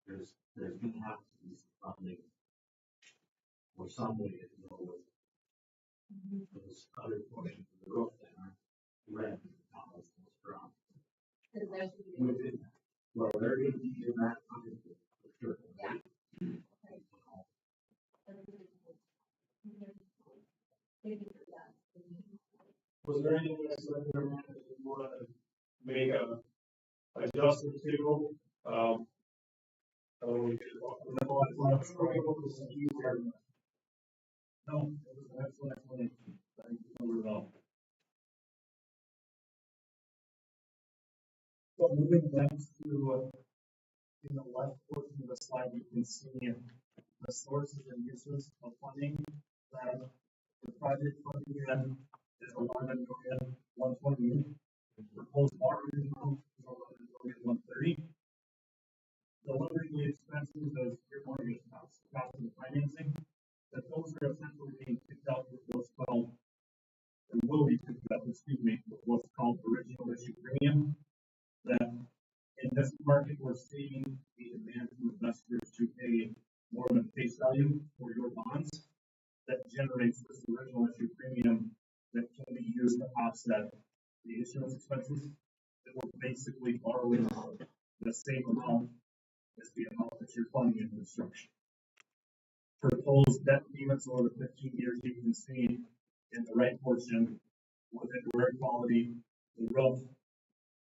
S4: There's going to have to be funding or some way to deal with those other portions of the roof that aren't red not as strong. Within that. Well, they're going to be in that funding for sure.
S5: Yeah.
S3: Was there anything else that you want to make a adjustment to?
S7: No, excellent explanation. Thank you for all. So moving next to in the left portion of the slide, you can see the sources and uses of funding. that the project funding in is 11,128. Proposed borrowing amount is 11,130. Delivering the expenses as your mortgage costs, cost of the financing, that those are essentially being kicked out with what's called, or will be kicked out, excuse me, with what's called original issue premium. That in this market, we're seeing a demand from investors to pay more than face value for your bonds. That generates this original issue premium that can be used to offset the issuance expenses. That we're basically borrowing the same amount as the amount that you're funding in construction. Proposed debt payments over the 15 years, you can see in the right portion with indoor quality, the roof,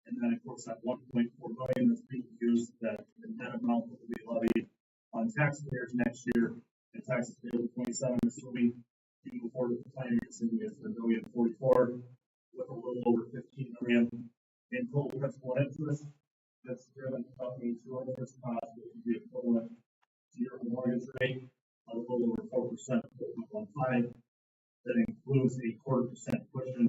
S7: and then of course that 1.4 million that's being used, that the net amount that will be levied on taxpayers next year, and taxes payable 27, assuming you afford the financing is $1,044,000 with a little over 15 million in total principal and interest. That's driven up into interest cost, which would be equivalent to your mortgage rate of a little over 4%, 4.15. That includes a 0.25% cushion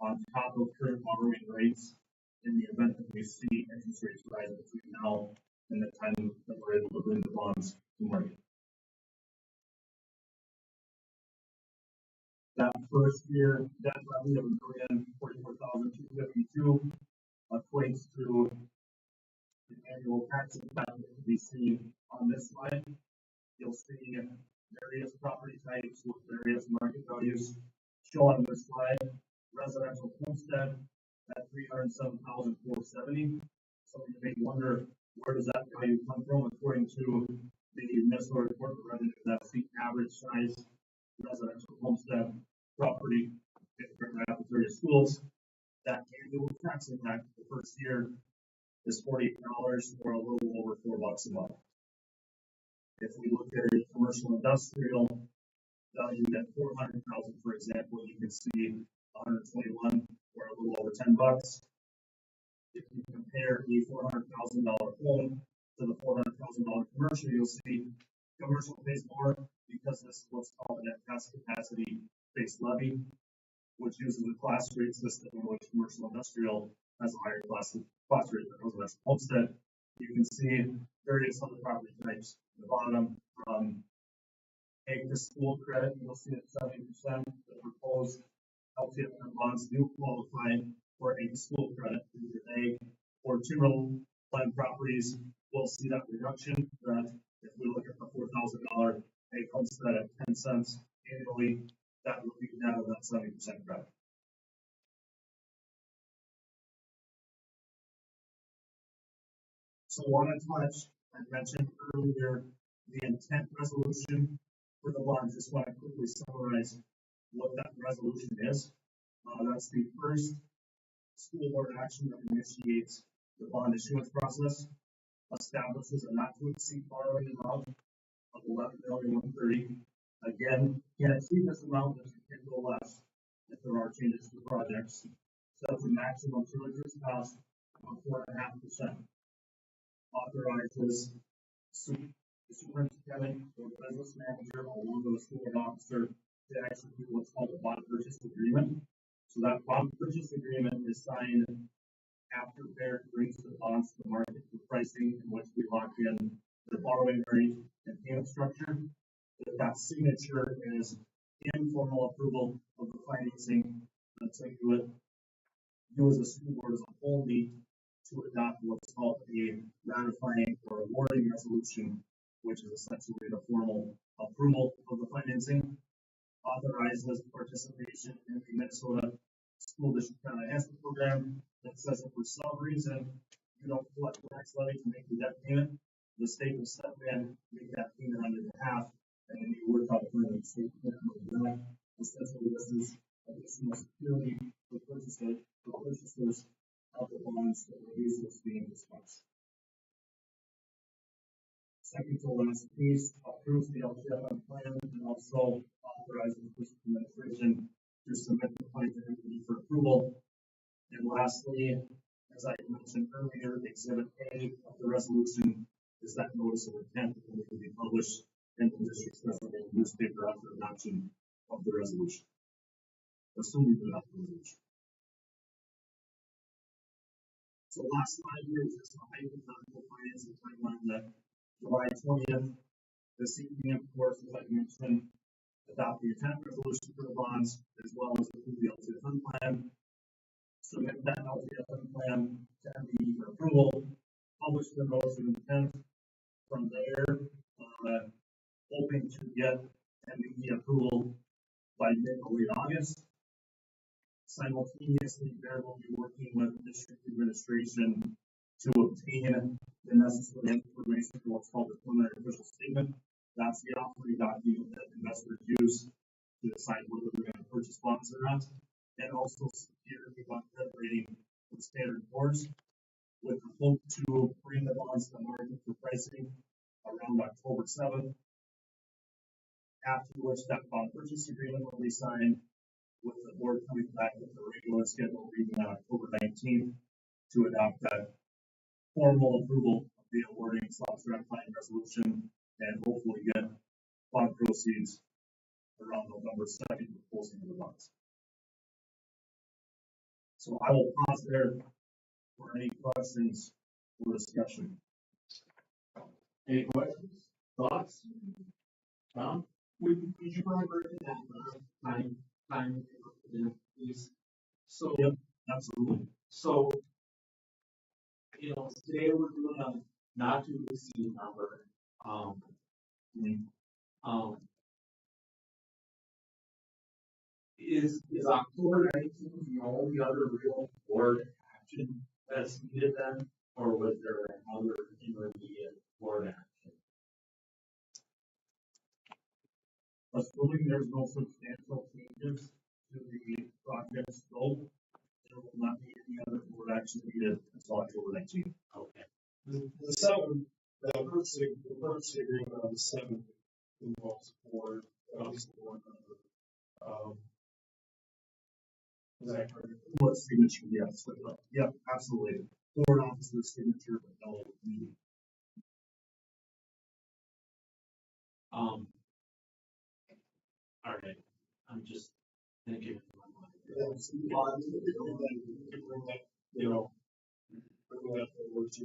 S7: on top of current borrowing rates in the event that we see interest rates rise between now and the time that we're able to bring the bonds to market. That first year debt levy of $1,044,252 equates to the annual tax impact that can be seen on this slide. You'll see various property types with various market values shown on this slide. Residential homestead at $307,470. So you may wonder, where does that value come from? According to the Minnesota Report of Revenue, that's the average size residential homestead property right after various schools. That annual tax impact the first year is $48 or a little over $4 a month. If we look at a commercial industrial valued at 400,000, for example, you can see 121 or a little over $10. If you compare a $400,000 home to the $400,000 commercial, you'll see commercial pays more because this is what's called a net cost capacity based levy, which uses a class rate system in which commercial industrial has a higher class rate than residential homestead. You can see various other property types at the bottom from egg to school credit. You'll see that 70% of the proposed LTFM bonds do qualify for egg school credit through the egg or timber land properties. We'll see that reduction. That if we look at the $4,000 egg homestead at 10 cents annually, that would be net of that 70% credit. So I want to touch, I mentioned earlier, the intent resolution for the bond. Just want to quickly summarize what that resolution is. That's the first school board action that initiates the bond issuance process, establishes a not to exceed borrowing amount of $11,130,000. Again, can exceed this amount, but you can go less if there are changes to the projects. Sets a maximum to interest cost of 4.5%. Authorizes the superintendent or business manager along with a school board officer to execute what's called a bond purchase agreement. So that bond purchase agreement is signed after Barrett brings the bonds to the market for pricing, in which we lock in the borrowing rate and payment structure. That signature is informal approval of the financing until you as a school board as a whole need to adopt what's called a ratifying or awarding resolution, which is essentially the formal approval of the financing. Authorizes participation in the Minnesota School District Enhancement Program. That says if for some reason you don't collect the tax levy to make the debt payment, the state will step in, make that payment on your behalf, and then you work out for the state payment. Essentially, this is additional security for purchasers of the bonds that were useless being discussed. Second to last piece, approves the LTFM plan and also authorizes the district administration to submit the plan to entity for approval. And lastly, as I mentioned earlier, Exhibit A of the resolution is that notice of intent that will be published in the district's designated newspaper after adoption of the resolution. Assuming we adopt the resolution. So the last slide here is just a hypothetical financing timeline that July 20th, this evening, of course, as I mentioned, adopt the intent resolution for the bonds as well as approve the LTFM plan. Submit that LTFM plan to MDE for approval, publish the notice of intent. From there, hoping to get MDE approval by mid to late August. Simultaneously, there will be working with district administration to obtain the necessary information for what's called the preliminary official statement. That's the offering document that investors use to decide whether they're going to purchase bonds or not, and also secure the bond credit rating with Standard & Poor's, with the hope to bring the bonds to market for pricing around October 7th. After which that bond purchase agreement will be signed, with the board coming back with the regular schedule reading on October 19th to adopt that formal approval of the awarding /ratifying resolution and hopefully get bond proceeds around November 2nd for closing of the bonds. So I will pause there for any questions or discussion.
S4: Any questions, thoughts? Tom?
S6: Would you mind breaking that time, please? So,
S7: Yep, absolutely.
S4: So, today we're doing a not to exceed number. Is October 19th the only other real board action that's needed then, or was there another intermediate board action?
S7: Assuming there's no substantial changes to the project scope, there will not be any other board action needed until October 19th.
S4: Okay.
S3: The 7th, the purchase agreement on the 7th involves board, obviously board member. Is that correct?
S7: Board signature, yes. Yep, absolutely. Board officer signature, but no meeting.
S4: All right. I'm just thinking in my mind.
S3: Yeah, so you bring that, bring that forward to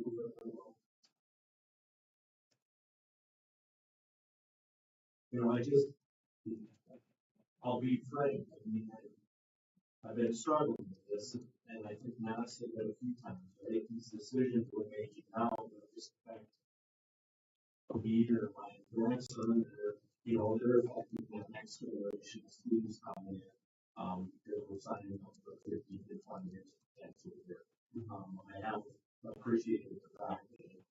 S4: I'll be frank. I mean, I've been struggling with this, and I think Matt said that a few times, right? These decisions we're making now will just affect me or my grandson, or, they're affecting the next generation of students coming in. Because we're signing up for 15 to 20 years next year. I have appreciated the fact that,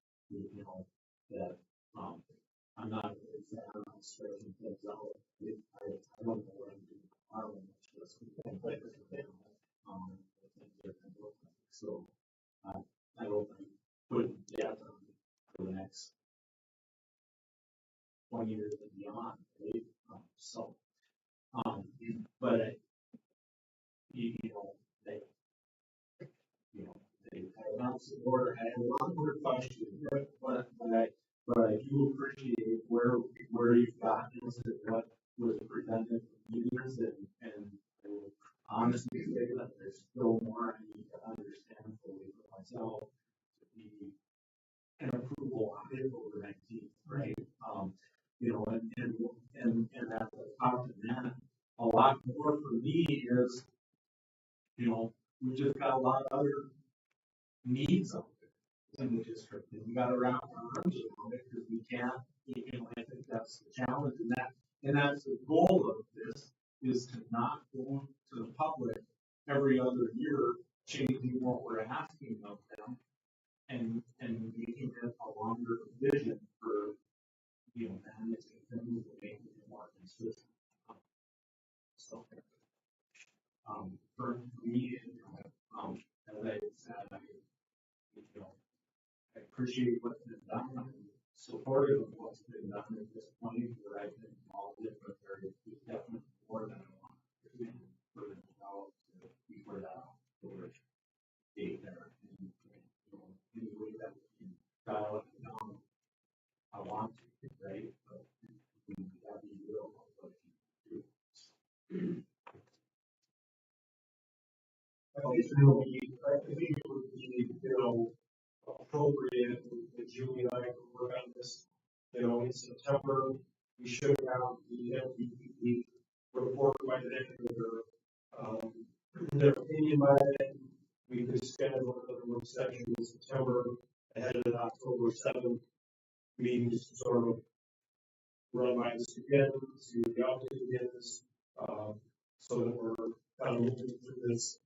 S4: that, I'm not an exam, I'm stretching things out. I don't know what I'm doing tomorrow, much less so I hope I put that on for the next 20 years and beyond, right? But I announced the order. I had a lot more questions, but I do appreciate where you've gotten us and what was presented for meetings, and I will honestly say that there's still more I need to understand fully for myself to be an approval on April 19th, right? And as I talked to Matt, a lot more for me is, we just got a lot of other needs out there in the district, and we got to wrap our arms around it because we can't. I think that's the challenge, and that's the goal of this, is to not go to the public every other year changing what we're asking of them, and making it a longer vision for managing things and making it more consistent. So, for me, as I said, I appreciate what's been done. I'm supportive of what's been done at this point, but I think all different areas is definitely more than I want to do for the develop to before that for date there. And any way that we can dial it down, I want to, right? But we have to be real about what we do.
S3: personally, I think it would be, appropriate that Julie and I can work on this. In September, we should have the MPP report by then, their opinion by then. We could schedule another work session in September ahead of the October 7th meeting, just to sort of run by this again, see what the update is, so that we're kind of moving through this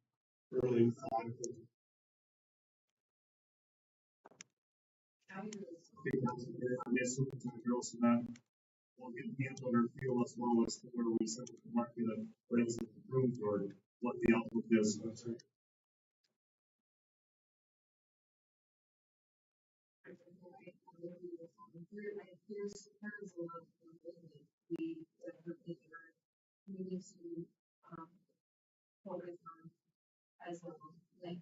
S3: really methodically. I think that's a good idea. So we also then we'll get the answer or feel as well as to where we said the market of rates and improved or what the outlook is. That's right.
S5: There's a lot of we definitely need to focus on as well. Like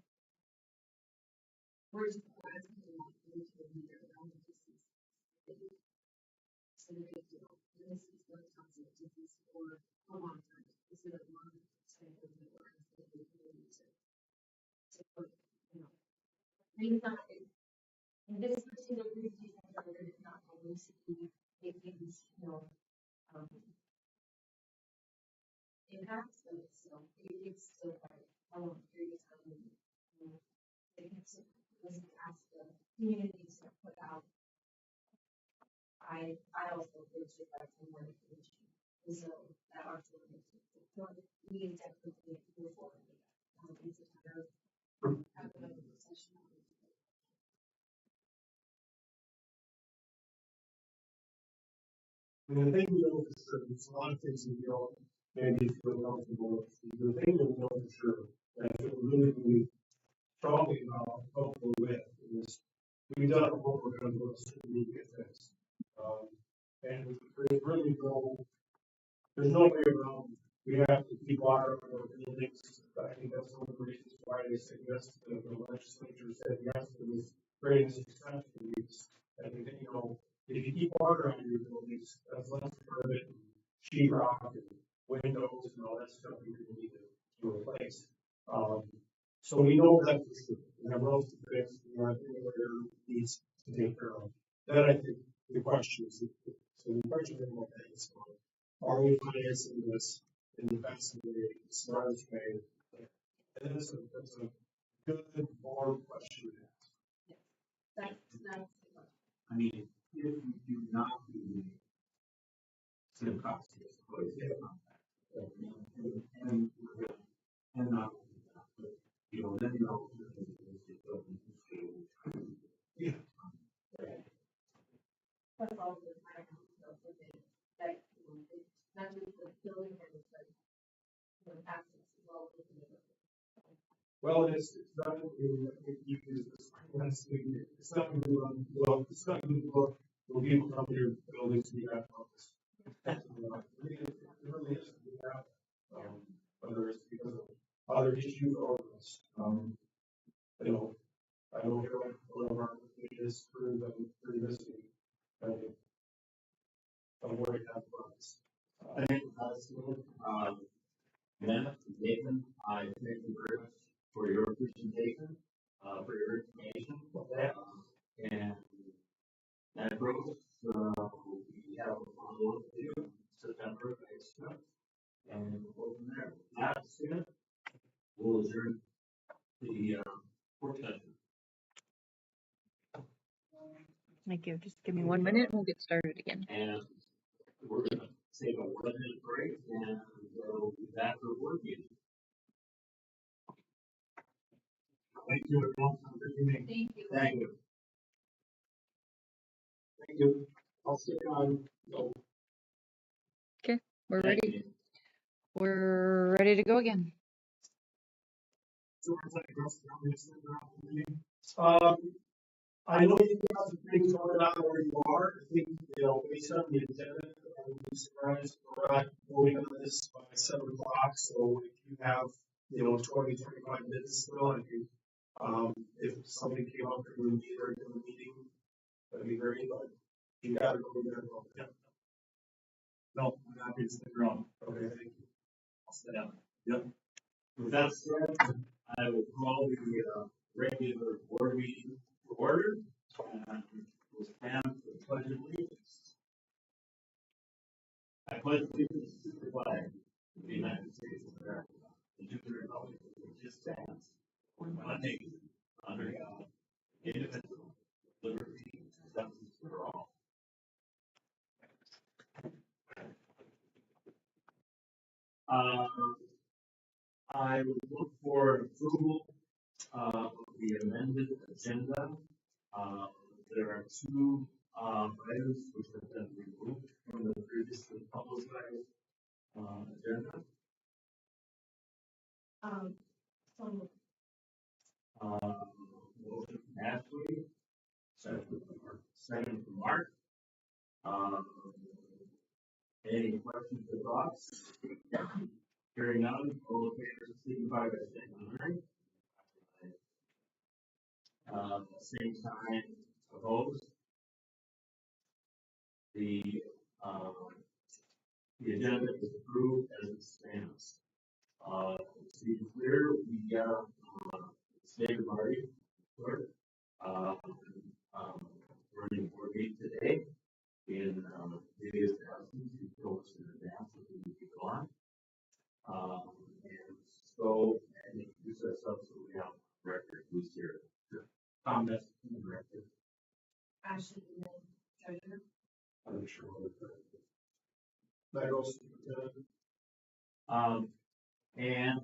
S5: we're just asking a lot of people to be there around the distance. So the big deal. This is what concept this is for a long time. This is a long time that we're asking the community to put, maybe not in this particular group, it's not always be big things, impacts, but it's still quite a long period of time. They can ask the communities to put out. I also would like some more information. And so that also makes it we definitely move forward with that. It's a matter of having another session.
S3: I mean, the thing we know for sure, there's a lot of things we don't maybe feel comfortable with. The thing that we know for sure, that I feel really, really strongly comfortable with is we've done our homework on what the media fix. And there's really there's no way around. We have to keep water on our buildings. I think that's one of the reasons why they said yes to the legislature said yes to this greatest exception use. And if you keep water on your buildings, that's less permit, sheetrock, and windows, and all that stuff you're going to need to replace. So we know that for sure. We have roads to fix. We have everywhere needs to take care of. Then I think the question is, so the question is, are we financing this in the best way, the smartest way? And that's a good board question to ask.
S5: That's the question.
S4: I mean, if you do not do some cost, and not, but then you're all
S3: Yeah.
S5: Plus all the time, that not just the building and the access as well.
S3: Well, it's not you use this. It's not going to look. It's not going to look when people come to your building to be at office. It really is. Whether it's because of other issues or I don't hear one of our is pretty busy. I'm worried about this.
S4: Nathan, I thank you very much for your presentation, for your information, and that growth, we have a follow-up to do in September, and we'll go from there. That's it. We'll adjourn the work session.
S2: Thank you. Just give me 1 minute and we'll get started again.
S4: And we're going to take a 1-minute break and we'll be back for work meeting.
S3: Thank you, everyone. Have a good evening.
S5: Thank you.
S4: Thank you.
S3: Thank you. I'll stick on.
S2: Okay, we're ready. We're ready to go again.
S3: I know you got some things going on where you are. I think, based on the agenda, I would be surprised if we're not voting on this by 7 o'clock. So if you have, 20, 25 minutes still, I think, if something came up during the meeting, that'd be great, but you gotta go there. Yeah. No, I'm happy to stick around. Okay, thank you. I'll stay down. Yep. With that said,
S4: I will call the regular board meeting to order. We'll stand for the pledge of allegiance. I pledge allegiance to the flag of the United States of America and to the republic for which it stands, one nation, under God, indivisible, with liberty and justice for all. I would look for approval of the amended agenda. There are two items which have been removed from the previously publicized agenda.
S5: So
S4: Motion from Ashley, second from Mark. Any questions or thoughts? Hearing none, all in favor signify by saying aye. Same sign opposed. The agenda is approved as it stands. To be clear, we got David Marty, clerk, running board meeting today. In his absence, he told us in advance that we would be gone. And so, and introduce ourselves so we have record who's here. Comments in the record.
S5: Ashley, treasurer.
S4: I'm sure.
S3: That goes,
S4: And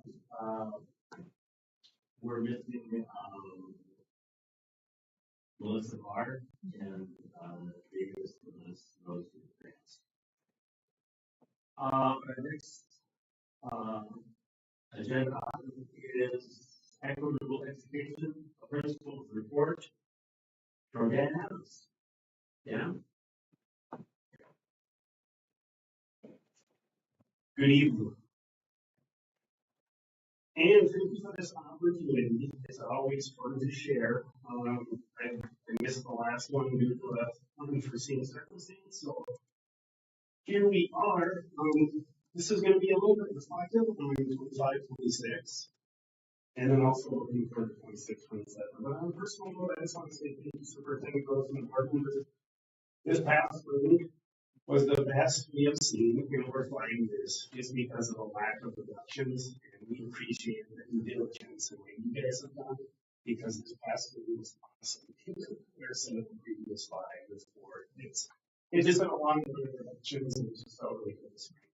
S4: we're missing Melissa Marr and Davis from those things. Our next agenda item is equitable education, a principal's report from Dan Adams. Yeah. Good evening. And thank you for this opportunity. It's always fun to share. I missed the last one due to an unforeseen circumstance, so here we are. This is going to be a little bit reflective on 25-26, and then also looking for the 26-27. But on a personal note, I just want to say thank you, Superintendent Grossman and board members. This past spring was the best we have seen in over 5 years, just because of the lack of deductions, and we appreciate the due diligence and what you guys have done, because this past spring was awesome in comparison to the previous 5 or 4. It's just been a long way of deductions, and it's just felt really good this spring.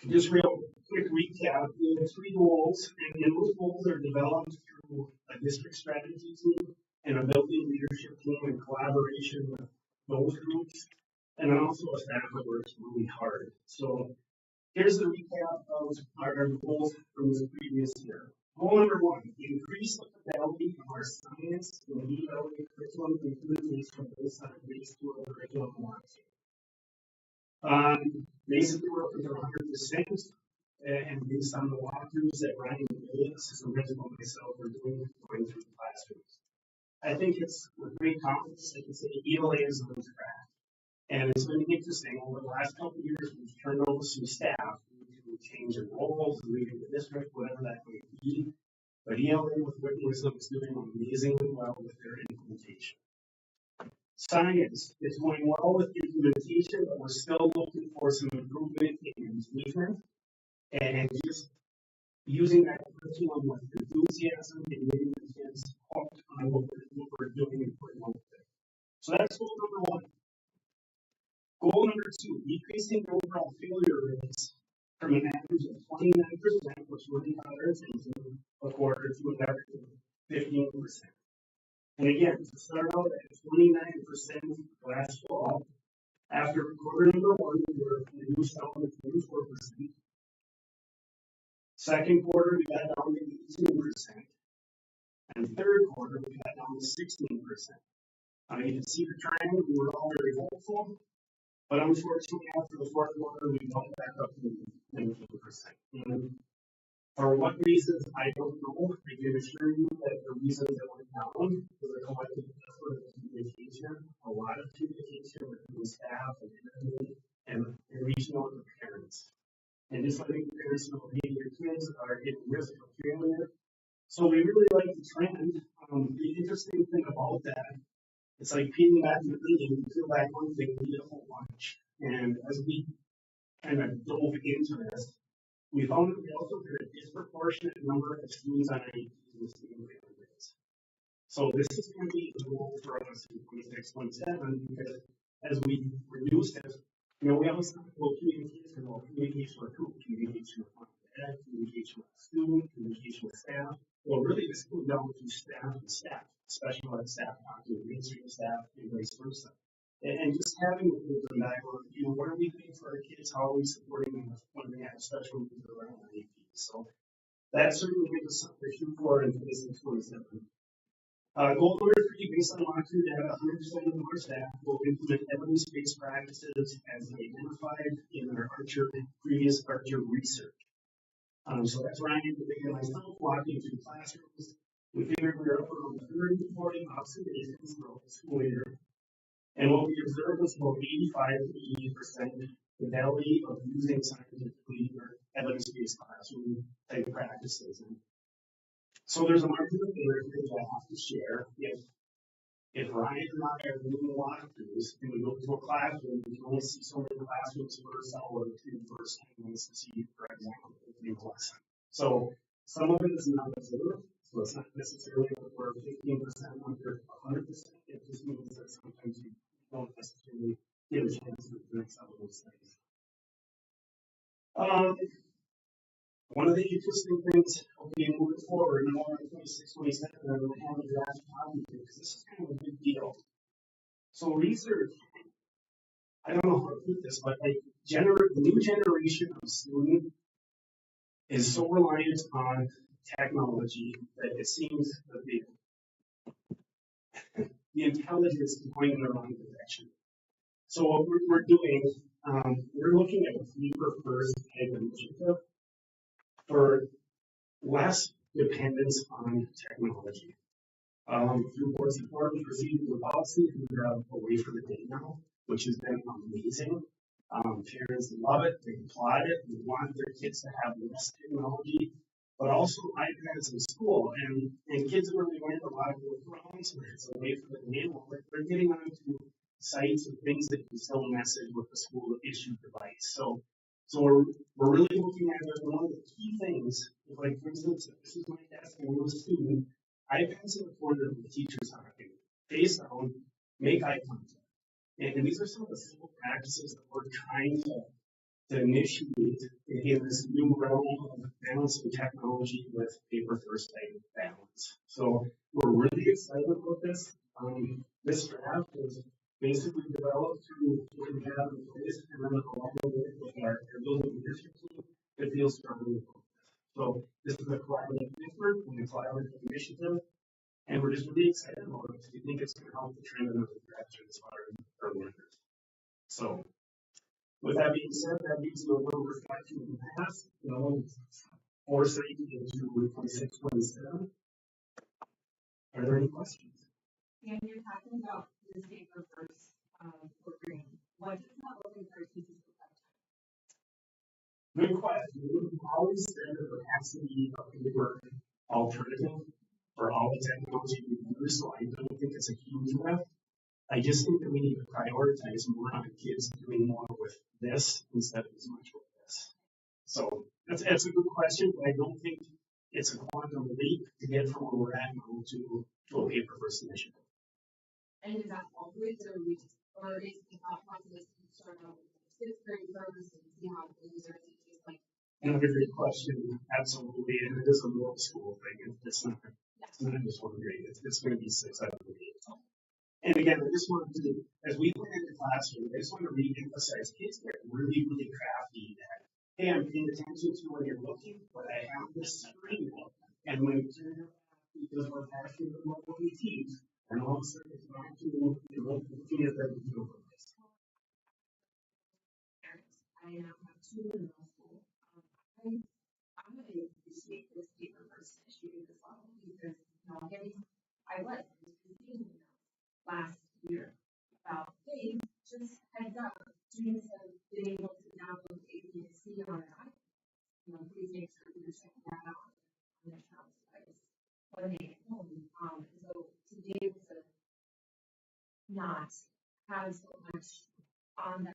S4: Just real quick recap, we have 3 goals, and those goals are developed through a district strategy team and a building leadership team in collaboration with those groups, and then also a staff that works really hard. So here's the recap of our goals from the previous year. Goal number 1, increase the fidelity of our science and ELA curriculum implementation based on base school curriculum philosophy. Basically, we're looking for 100%, and based on the walkthroughs that Ryan did, Assistant Principal and myself are going through the classrooms. I think it's with great confidence I can say ELA is on track. And it's been interesting. Over the last couple of years, we've turned over some staff to change in roles, leading the district, whatever that may be. But ELA with Wisdom is doing amazingly well with their implementation. Science is going well with implementation, but we're still looking for some improvement in engagement and just using that curriculum with enthusiasm and getting the kids hooked on what we're doing and putting on with it. So that's goal number 1. Goal number 2, decreasing the overall failure rates from an average of 29%, which really caught our attention, a quarter to an average of 15%. And again, to start out at 29% last fall, after quarter number 1, we were reduced down to 24%. Second quarter, we got down to 18%. And third quarter, we got down to 16%. You can see the trend. We were all very hopeful. But unfortunately, after the fourth quarter, we bumped back up to 19%. And for what reasons, I don't know. I can assure you that the reasons that went down was a collective effort of communication, a lot of communication with the staff and reaching out to parents.
S3: and just letting parents know, hey, your kids are at risk of failure. So we really like the trend. The interesting thing about that, it's like peeling back the onion, you peel back one thing, you get a whole bunch. And as we kind of dove into this, we found that we also had a disproportionate number of students on IEPs with student failure rates. So this is going to be a goal for us in 26-27 because as we reduce this, we always talk about communication with who? Communication with ed, communication with student, communication with staff. Well, really, this goes down to staff and staff, special ed staff talking to mainstream staff and vice versa. And just having a open dialogue, what are we doing for our kids? How are we supporting them when they have special needs around IEP? So that certainly gives us something to shoot for in 26-27. Goal number 3, based on monitoring data, 100% of our staff will implement evidence-based practices as identified in our previous Archer research. So that's Ryan, and myself walking through classrooms. We figured we were up around 30 to 40 observations throughout the school year. And what we observed was about 85 to 80% fidelity of using scientifically or evidence-based classroom type practices. And so there's a margin of error here that I have to share. If Ryan and I are doing walkthroughs and we go to a classroom, we can only see so many classrooms per cell or the first 10 minutes to see, for example, the lesson. So some of it is not observed, so it's not necessarily that we're 15% under 100%. It just means that sometimes you don't necessarily get a chance to do some of those things. One of the interesting things, moving forward, more in 26-27, I'm going to have a draft copy because this is kind of a big deal. So research, I don't know how to put this, but the new generation of student is so reliant on technology that it seems that the intelligence is going in the wrong direction. So what we're doing, we're looking at a paper first type initiative for less dependence on technology. Through board support and procedural policy, we have a way for the day now, which has been amazing. Parents love it, they applaud it, they want their kids to have less technology, but also iPads in school. And kids have really learned a lot of workarounds where it's a way for the day. Well, they're getting onto sites and things that can still message with the school issued device. So we're really looking at it. One of the key things, like for instance, if this is my desk and we're a student, iPads in the corner of the teacher's talking, face down, make eye contact. And these are some of the simple practices that we're trying to initiate in this new realm of balancing technology with paper first type of balance. So we're really excited about this. This draft was basically developed through what we have in place and then along with our building leadership team that feels strongly about this. So this is a collaborative effort and a collaborative initiative, and we're just really excited about it because we think it's going to help the trend in the direction as far as our learners. So with that being said, that leads to a little reflection in the past, foresight into 26-27. Are there any questions?
S5: And you're talking about this paper first program. What does that look like for teachers at that time?
S3: Good question. We've always said that there has to be a paper alternative for all the technology we use, so I don't think it's a huge lift. I just think that we need to prioritize more on kids doing more with this instead of as much with this. So that's a good question, but I don't think it's a quantum leap to get from where we're at now to a paper first initiative.
S5: And is that always or is the thought process to start out with 6th grade first and see how things are just like?
S3: Another great question, absolutely, and it is a middle school thing. It's not just one grade. It's going to be 6 out of 8. And again, I just wanted to, as we went into classroom, I just want to re-emphasize kids get really, really crafty that, hey, I'm paying attention to when you're looking, but I have this screen up. And when you turn it because we're passing the what we teach, and all of a sudden it's back to looking at them to over this.
S5: I now have 2 in middle school. I'm going to appreciate this paper first issue as well because I was confused last year about, hey, just heads up, students have been able to download APC on an iPad. not have so much on that.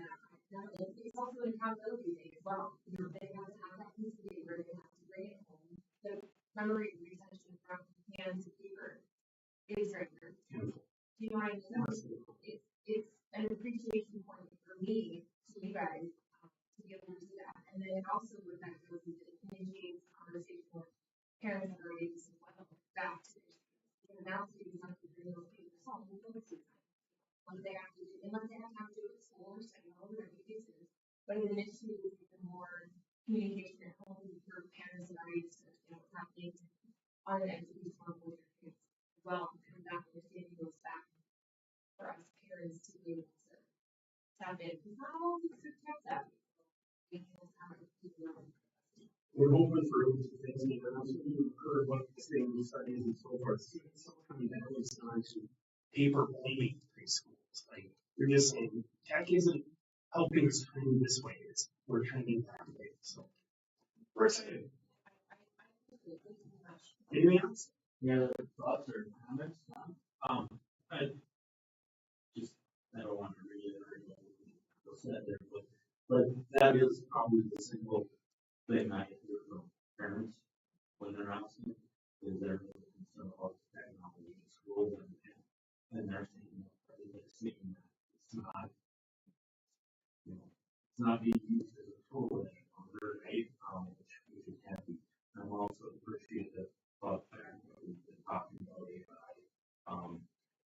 S5: It's also an accountability thing as well. You know, they have to have that piece of paper, they have to bring it home. The memory retention from hand to paper is rare. Do you know what I mean? It's an appreciation point for me to you guys to be able to do that. And then it also with that goes into initiates conversation with parents or aides as well, back to their students. You know, now students have to bring those papers home. What they have to do, unless they have to do it at school or second home, whatever the case is. But it initiates even more communication at home for parents and aides to you know what's happening on an education level with their kids as well. And that understanding goes back for us parents to be able to tap in. Because not all of us are tech savvy.
S3: We're hoping for things to be around. You've heard what the state of studies and so forth. Students are coming back on to paper only preschools. Like you're just saying, tech isn't helping us trend this way. We're trending that way. So we're excited. Anything else?
S4: Any other thoughts or comments? I don't want to reiterate what we said there, but that is probably the single thing I hear from parents when they're asking is they're really concerned about technology in school and they're saying it's not, it's not being used as a tool any longer, right? Which is happy. I'm also appreciative of the fact that we've been talking about AI.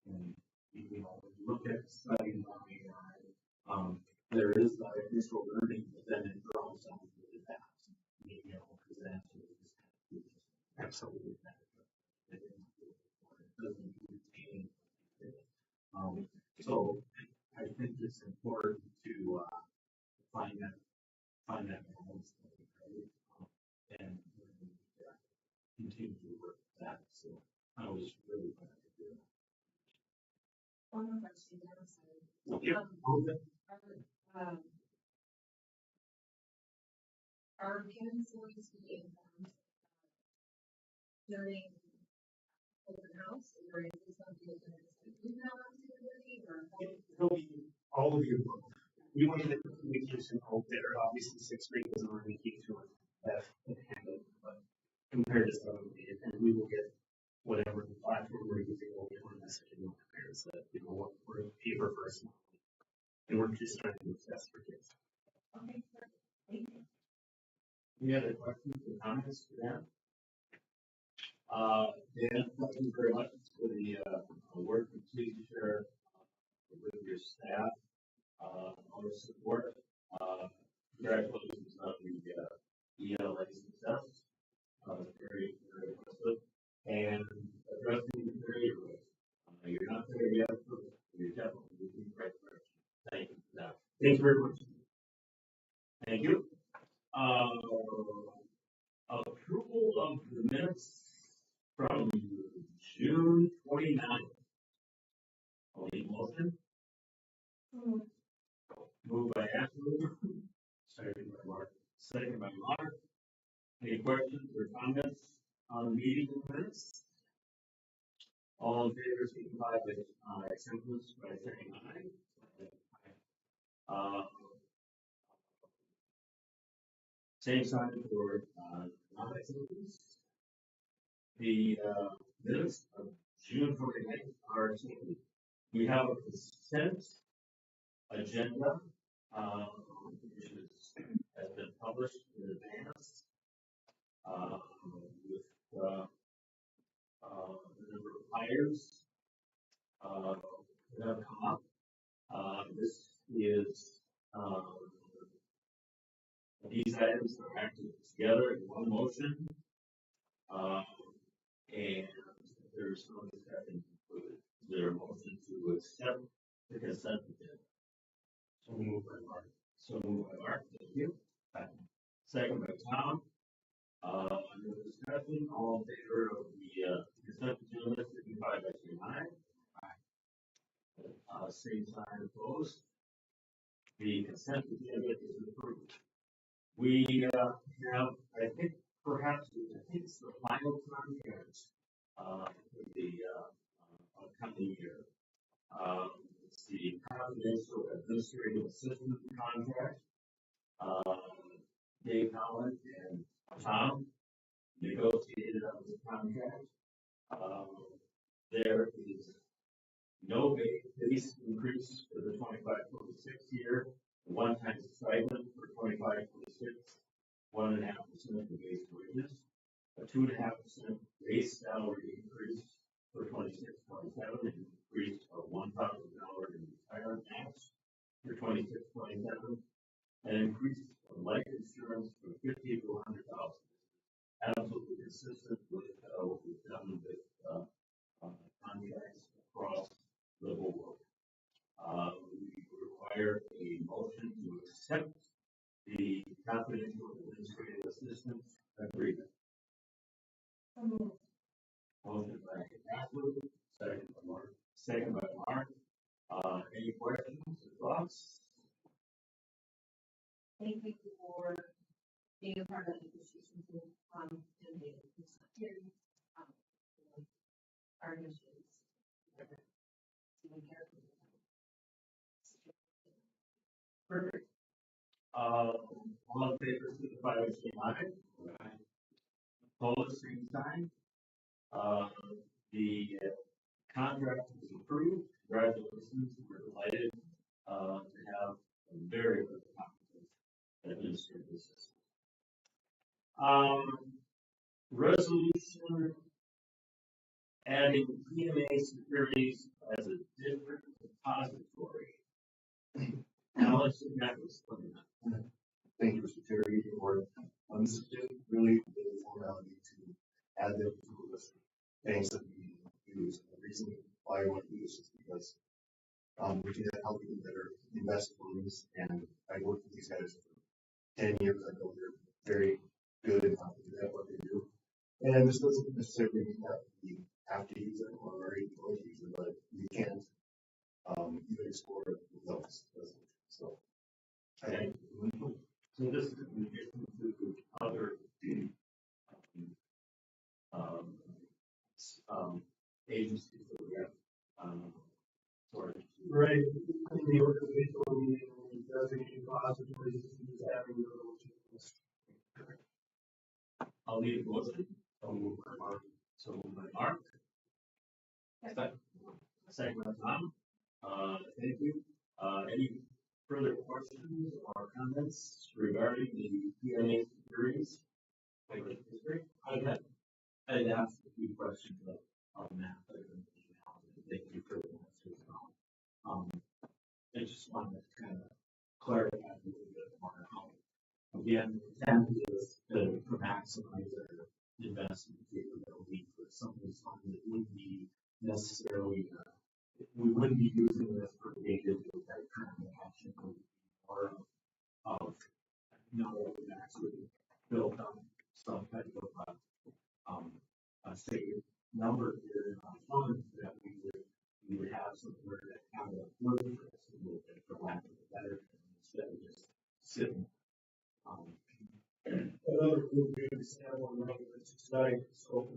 S4: And when you look at studies on AI, there is that initial learning, but then it draws down to the that. Because that's what it is absolutely that. It doesn't retain. So I think it's important to find that balance, right? And continue to work with that. So I was really glad to do that.
S5: One more question, sorry. Are parents going to be informed during open house, or is this something that you know or
S3: It'll be all of the above. We want to get the communication out there. Obviously, sixth grade doesn't really keep to it that handle, but compared to seventh grade, and we will get whatever the platform we're using, we'll get one messaging with the parents that what we're paper first, and we're just trying to do what's best for kids.
S5: Okay, thank you.
S4: Any other questions or comments for that? Dan, thank you very much for the work you please share with your staff, all the support. Congratulations on the ELA success. Very, very impressive. And addressing the career risk. You're not there yet, but you're definitely moving in the right direction. Thank you for that.
S3: Thank you very much.
S4: Thank you. Approval of the minutes from June 29th. I'll need a motion. Moved by Ashley. Second by Mark. Second by Mark. Any questions or comments on the meeting minutes? All in favor, signify by acceptance by saying aye. Same sign for non-acceptance. The minutes of June 29th are taken. We have a consent agenda, which has been published in advance with the number of hires that have come up. This is these items are acted together in one motion, and there's no discussion included. Is there a motion to accept the consent agenda? So moved by Mark. So moved by Mark. Thank you. Second by Tom. No discussion. All in favor of the consent agenda, signify by saying aye. Same sign opposed. The consent agenda is approved. We have, I think, it's the final contract for the upcoming year. it's the confidential administrative assistant contract. Dave Holland and Tom negotiated on the contract. There is no base increase for the 25-26 year, one-time stipend for 25-26, 1.5% of the base wages, a 2.5% base salary increase for 26-27, an increase of $1,000 in retirement match for 26-27, an increase of life insurance from $50,000 to $100,000. Absolutely consistent with what we've done with contracts across the board. We require a motion to accept the confidential administrative assistant agreement. Motion by Ashley, second by Mark. Any questions or thoughts?
S5: Thank you for being a part of the negotiations and the consent hearing. Our initiatives.
S4: Perfect. All in favor, signify by saying aye. Opposed, same sign. The contract is approved. Congratulations. We're delighted to have a very, very competent administrative assistant. Resolution adding PMA securities as a different depository. Alex, you have to explain that.
S8: Thank you, Mr. Terry. This is just really the formality to add them to the list of things that we use. The reason why I want to do this is because we can help people better invest funds, and I worked with these guys for 10 years. I know they're very good and competent at what they do. And this doesn't necessarily mean that we have to use it or are already going to use it, but we can't even explore it without this resolution. So,
S4: okay. So this is in addition to other agencies that we have.
S3: Right. In the organizational meeting, designated depositories, just having the
S4: I'll leave it motion. So move by Mark. So move by Mark. Second by Tom. Thank you. Any further questions or comments regarding the PMA securities? I'd asked a few questions of Matt. Thank you for the answers. I just wanted to kind of clarify a little bit more how, again, the intent is to maximize our investment capability for some of these funds that wouldn't be necessarily, we wouldn't be using this for data type transaction, or of not only actually built on some type of a stated number here in our funds that we would have somewhere that kind of work for us a little bit, for lack of a better term, instead of just sitting.
S3: another good example of tonight. So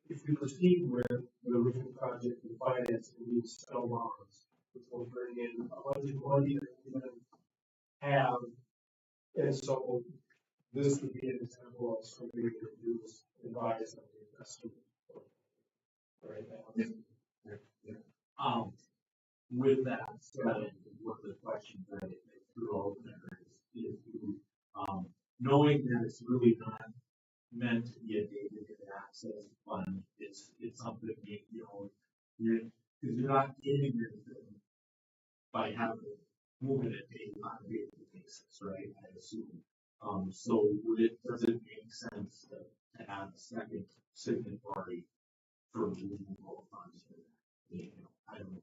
S3: if we proceed with the roofing project and finance, we need to sell bonds, which will bring in a bunch of money that we didn't have. And so this would be an example of something we could do is advise on the investment. Right now.
S4: With that said, one of the questions that I threw over there is knowing that it's really not meant to be a day-to-day access fund, it's something that you're not getting anything by having to move it on a daily basis, right? I assume. So does it make sense to have a second signatory for moving all funds? I don't know.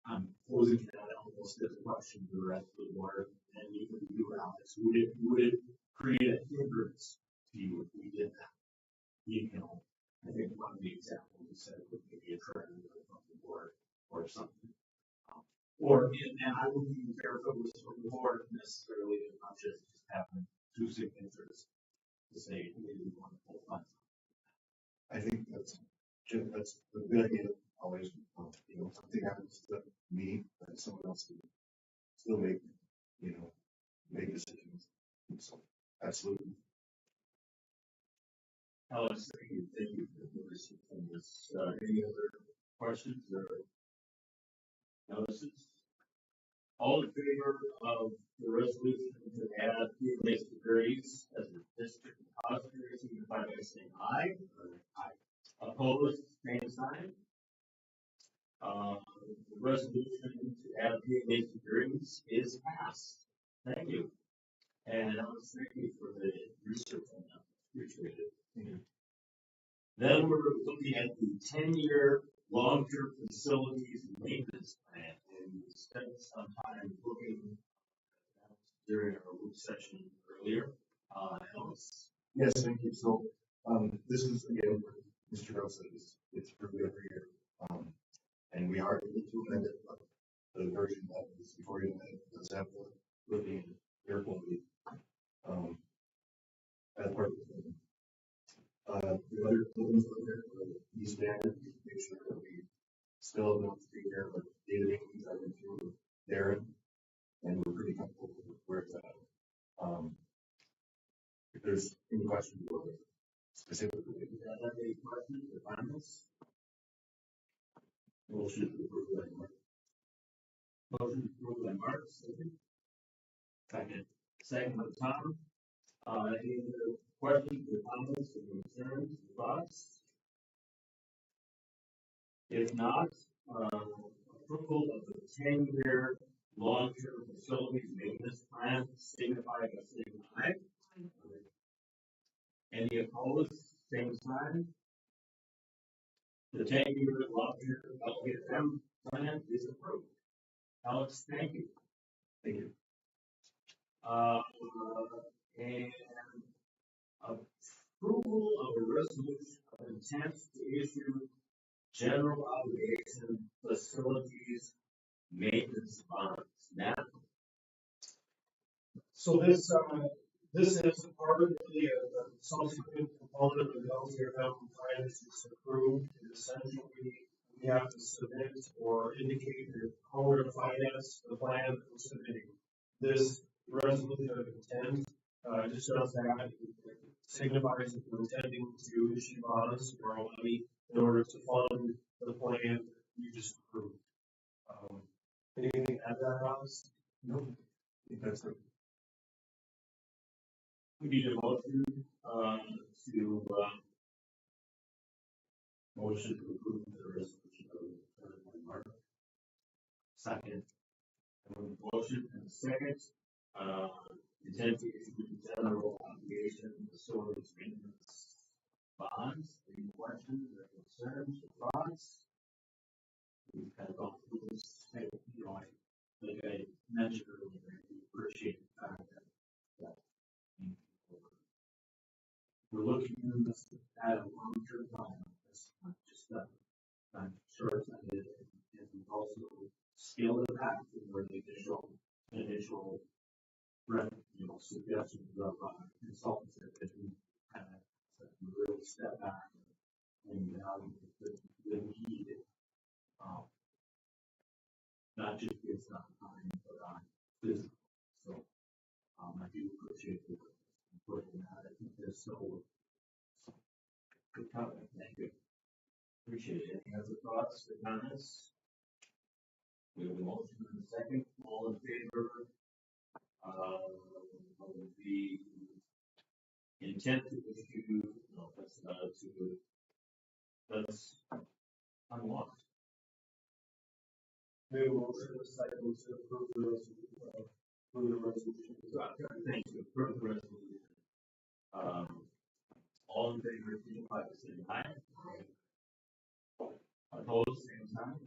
S4: I'm posing that almost as a question to the rest of the board, and even you, Alex. Would it create a hindrance to you if we did that? I think one of the examples you said would maybe a treasurer from the board or something. And I wouldn't even care if it was from the board necessarily, as much as just having two signatures to say maybe we want to pull funds.
S8: I think that's a good idea. Always you know, something happens to me, that someone else can still make, you know, make decisions. So, absolutely.
S4: Alex, thank you for this. Any other questions or notices? All in favor of the resolution to add field-based degrees as a district depository, signify by saying aye. Aye. Opposed, same sign. The resolution to add field-based degrees is passed. Thank you. And Alex, thank you for the research on that. Appreciate it. Thank you. Then we're looking at the 10-year long-term facilities maintenance plan, and we spent some time looking at that during our work session earlier. Alex?
S8: Yes, thank you. So, this is again, Mr. Gross said, it's approved every year. And we are able to amend it, but the version that is before you does have the living air quality, as part of the the other things on there, these standards, make sure that we still have enough to take care of the day-to-day needs. I've been through with Darren, and we're pretty comfortable with where it's at. If there's any questions about it specifically,
S4: If you have any questions or comments? Motion to approve by Mark. Motion approved by Mark, second. Second by Tom. Any other questions or comments or concerns or thoughts? If not, approval of the 10-year long-term facilities maintenance plan, signify by saying aye. Any opposed, same sign. The 10-year long-term LPFM plan is approved. Alex, thank you.
S8: thank you.
S4: And approval of a resolution of intent to issue general obligation facilities maintenance bonds. Matt?
S3: So this is part of the subsequent component of the LTFM compliance is approved. And essentially, we have to submit or indicate how we're going to finance the plan that we're submitting. This resolution of intent just does that. It signifies that we're intending to issue bonds to borrow money in order to fund the plan that you just approved. Anything to add to that, Alex?
S8: No, I think that's it.
S4: We need a motion to motion to approve the resolution of Mark. Second. Motion and second. Intent to issue general obligation facilities maintenance bonds. Any questions or concerns or thoughts? We've kind of gone through this. Hey, you know, like I mentioned earlier, we appreciate the fact that we're looking at a long-term plan. It's not just that I'm short-sighted, and we've also scaled it back to where the initial suggestions of consultants that we kind of really step back and evaluate the need, not just based on time, but on physical. So I do appreciate the putting that. I think there's so good comment. Thank you. Appreciate it. Any other thoughts or comments? We have a motion in a second. All in favor of the intent to issue, no, that's unlocked.
S3: We have a motion in a second to approve the resolution.
S4: Thank you. Approve the resolution. All in favor, signify by saying aye. Opposed, same sign.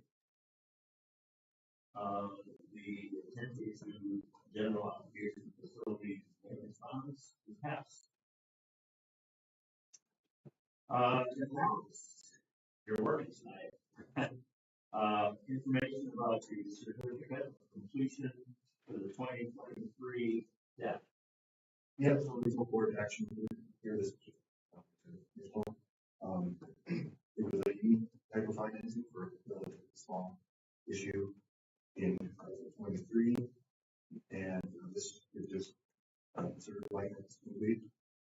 S4: The intent to issue general obligation facilities maintenance bonds is passed. Your work tonight. Information about the certificate of completion for the 2023 debt.
S8: Yeah, so there's no board action here this week. It was a unique type of financing for the small issue in 2023, and this is just sort of like it's complete.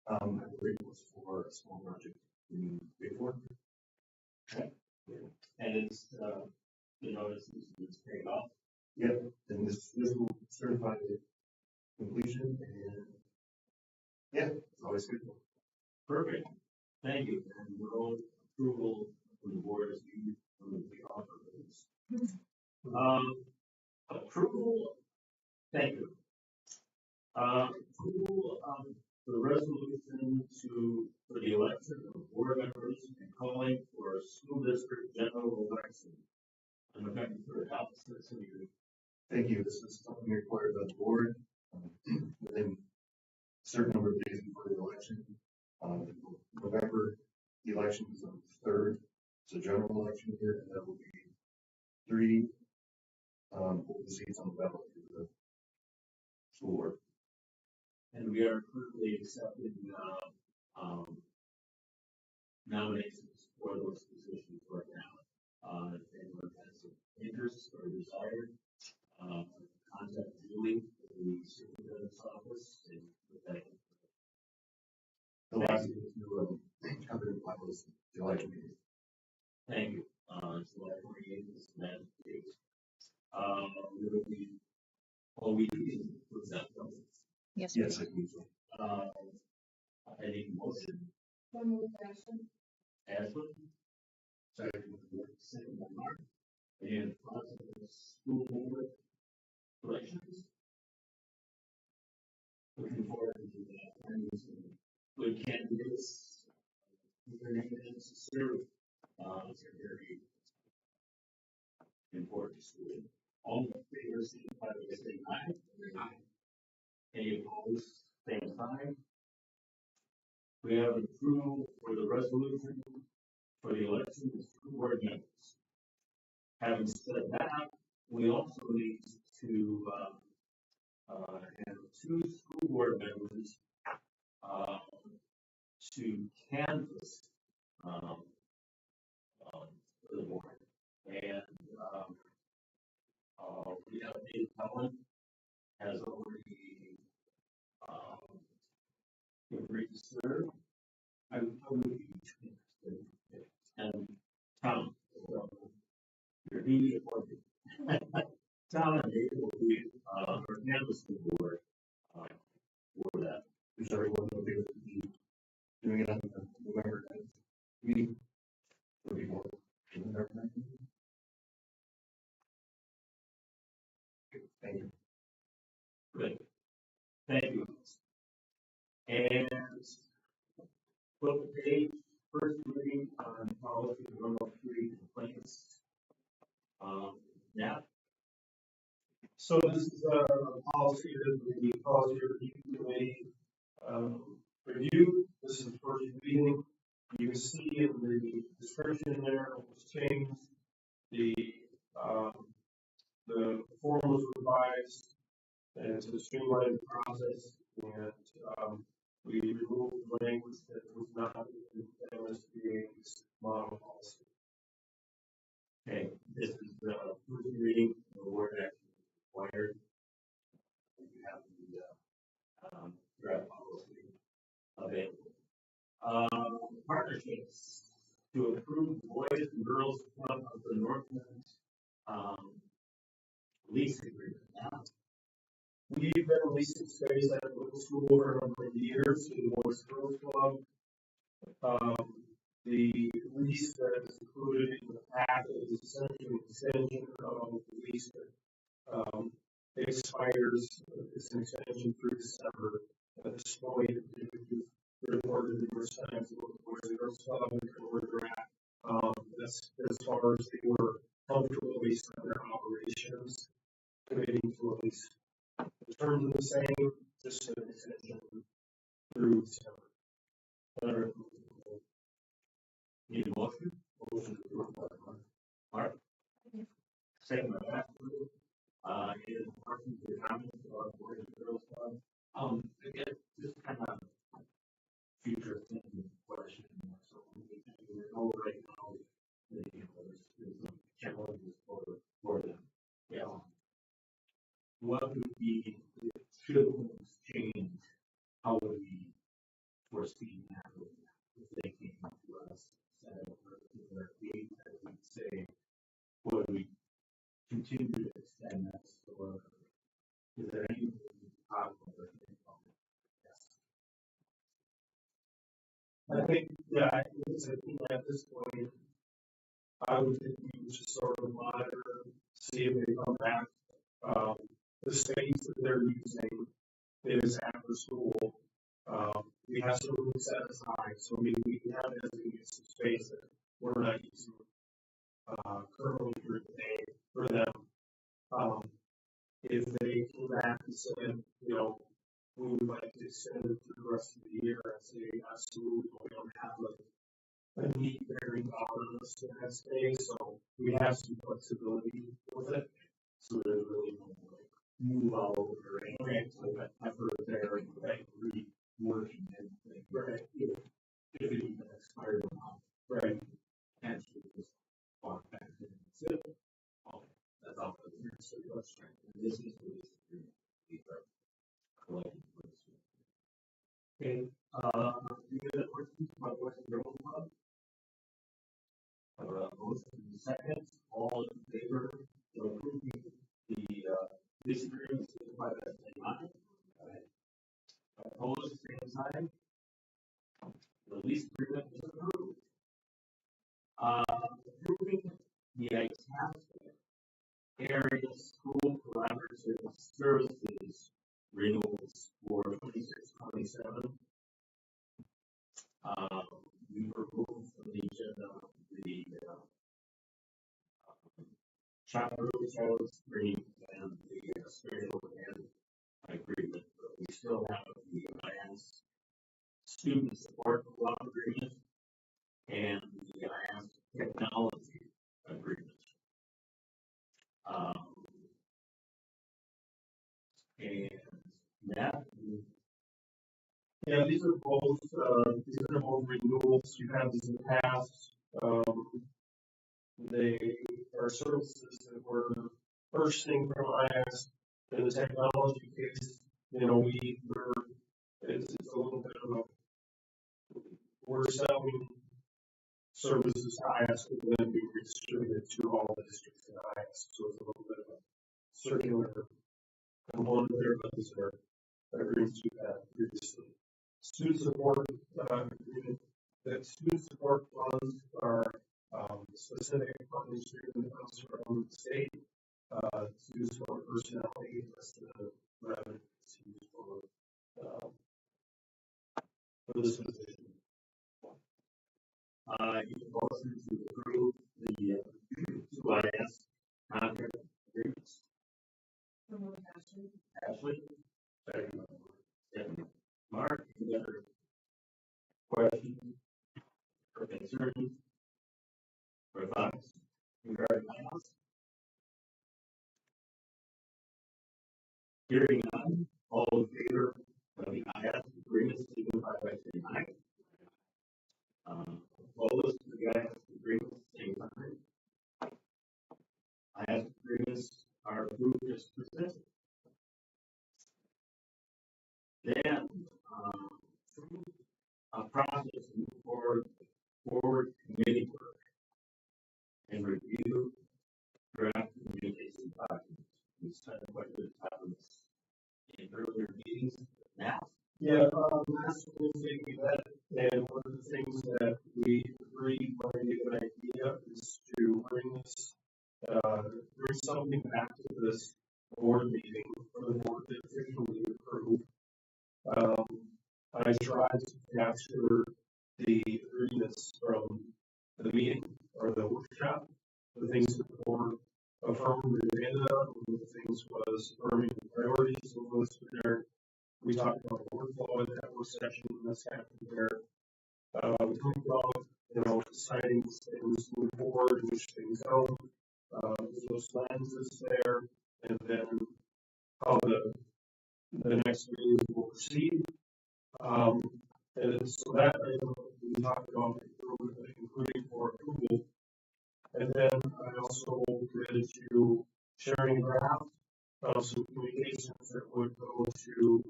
S8: I believe it was for a small project in before.
S4: And it's, it's paid off.
S8: Yep, and this will certify the completion, and yeah, it's always good.
S4: Perfect. Thank you. And no approval from the board is needed from the offer of this. Approval, thank you. Approval of the resolution for the election of board members and calling for a school district general election. I'm looking for the opposite of you.
S8: Thank you. This is something required by the board within a certain number of days before the election. November, the election is on the 3rd. It's a general election here, and that will be 3 open seats on the ballot for the school board.
S4: And we are currently accepting nominations for those positions right now. If anyone has some interest or desire, contact Julie in the superintendent's office and with that.
S8: The last thing to cover the final is the election meeting.
S4: Thank you. July 28th is the next date. We will be, we can put that down.
S2: Yes.
S8: Yes, I think so.
S4: Any motion? Ashley? Second by Mark. And the school board elections. Looking forward to that. And good candidates. Their name is to serve. It's a very important school. All the favors, signify by saying aye. Aye. Any opposed, same sign. We have approval for the resolution for the election of school board members. Having said that, we also need to have 2 school board members to canvass for the board. And we have Dave Cullen has already agreed to serve. I would be interested. And Tom, your immediate appointment. Tom and Dave will be our canvassing board for that.
S8: Is everyone okay with doing it on November 9th meeting? Or before November 9th meeting? Thank you.
S4: Good. Thank you. And book date, first reading on policy 103 complaints. Now.
S3: So this is a policy that the policy review committee reviewed. This is the first reading. You can see in the description there was changed. The form was revised and to streamline the process, and we removed the language that was not in the MSBA's model policy.
S4: Okay, this is the first reading. The word action required. You have the draft policy available. Partnerships to approve Boys and Girls Club of the Northland lease agreement. Now,
S3: We've been leasing space at the middle school for a number of years to the Boys and Girls Club. The lease that is included in the package is essentially an extension of the lease that expires. It's an extension through December. At this point, we've reported numerous times with the Boys and Girls Club and where they're at. That's as far as they were comfortable leasing their operations, committing to a lease. The terms are the same, just an extension through December.
S4: need a motion? Motion to approve by Mark. Second by Ashley. Any questions or comments about Boys and Girls Club? Again, just kind of future thinking question. So we know right now, there's some challenges
S3: yeah, I think at this point, I would think we would just sort of monitor, see if they come back. The space that they're using is after school. We have some room set aside, so I mean, we have designated some space that we're not using, currently for today, for them. If they come back and said, you know, we would like to extend it through the rest of the year, I'd say absolutely, we don't have a need bearing on us in that space, so we have some flexibility with it. So there's really no like move all over or anything, so that effort there and like reworking and like, right, if it even expired or not, right, actually just walk back in and sit. Okay, that's all for the next question. And this is the lease agreement. We are collecting for this one. Okay, you get that question about what's the role of? Motion in second, all in favor of approving the lease agreement, signify by saying aye. Opposed, same sign. The lease agreement is approved. Approving the Itasca area school collaborative services renewals for 26-27. We removed from the agenda the chapter child screen and the spiritual and agreement, but we still have the IAS student support club agreement and the IAS technology agreement. And that. Yeah, these are both renewals. You've had these in the past. They are services that were purchasing from IAS. In the technology case, you know, it's a little bit of we're selling services to IAS that will then be distributed to all the districts in IAS. So it's a little bit of a circular component there, but these are agreements we've had previously. Student support agreement. That student support funds are specific funding stream that comes from the state. Student support personnel aid, that's the revenue that's used for this position. You can also to approve the two IS contract agreements. Ashley. Second. Mark, any other questions or concerns or thoughts regarding IAS? Hearing none, all in favor of the IAS agreement, signify by saying aye. Opposed to the IAS agreement, same sign. IAS agreements are approved as presented. Then, a process to move forward committee work and review draft communication documents. We spent quite a bit of time on this in earlier meetings. Now, yeah, last Wednesday we met, and one of the things that we agreed might be a good idea is to bring something back to this board meeting for the board to officially approve. I tried to capture the agreements from the meeting or the workshop, the things that the board affirmed in the agenda, one of the things was affirming the priorities of those there. We talked about the workflow in that work session, and that's happened there. We talked about, you know, deciding things move forward, which things don't, those lenses there, and then how the next meeting will proceed. And so that we talked about including for approval. And then I also committed to sharing a draft of some communications that would go to,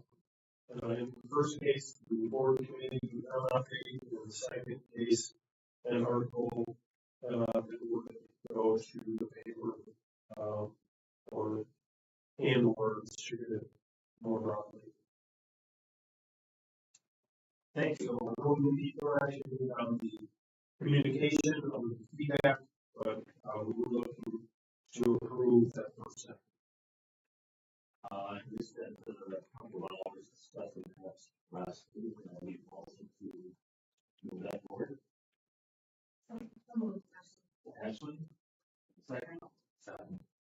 S3: in the first case, the board committee update, in the second case, an article that would go to the paper or distributed more broadly. Thank you. on the communication of the feedback, but we're looking to approve that first step.
S4: We spent a couple of hours discussing that last week, and I need also to move that forward. Ashley, second.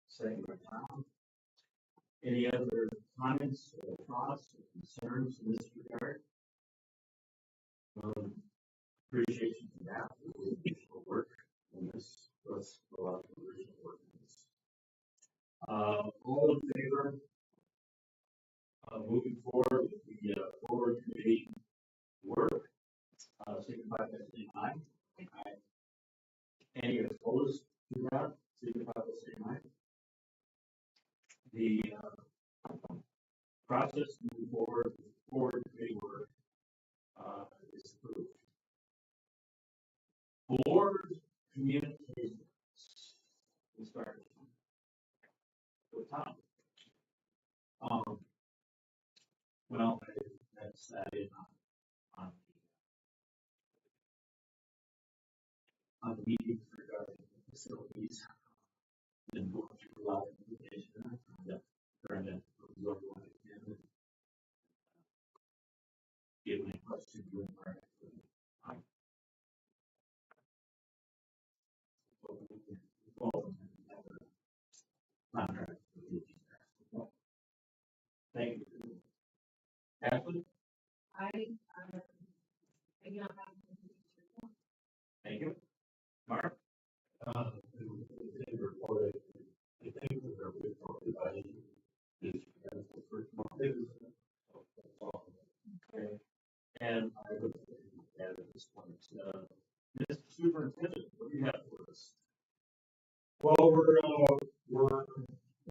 S4: Second by Tom. Any other comments or thoughts or concerns in this regard? Appreciation for that, for the additional work in this, plus a lot of original work in this. All in favor of moving forward with the forward committee work, signify by saying aye. Aye. Any opposed to that, signify by saying aye. The process to move forward with forward committee work is approved. Board communications. We'll start with Tom. Well, that's that is on the meetings regarding facilities and going through a lot of information. Trying to absorb what I can and give my question to him right after. Contract. Thank you. Ashley? Thank you. Mark?
S8: They reported, I think that they're reported by this first month.
S4: Okay. And I would add at this point, Mr. Superintendent, what do you have for us?
S3: Well, we're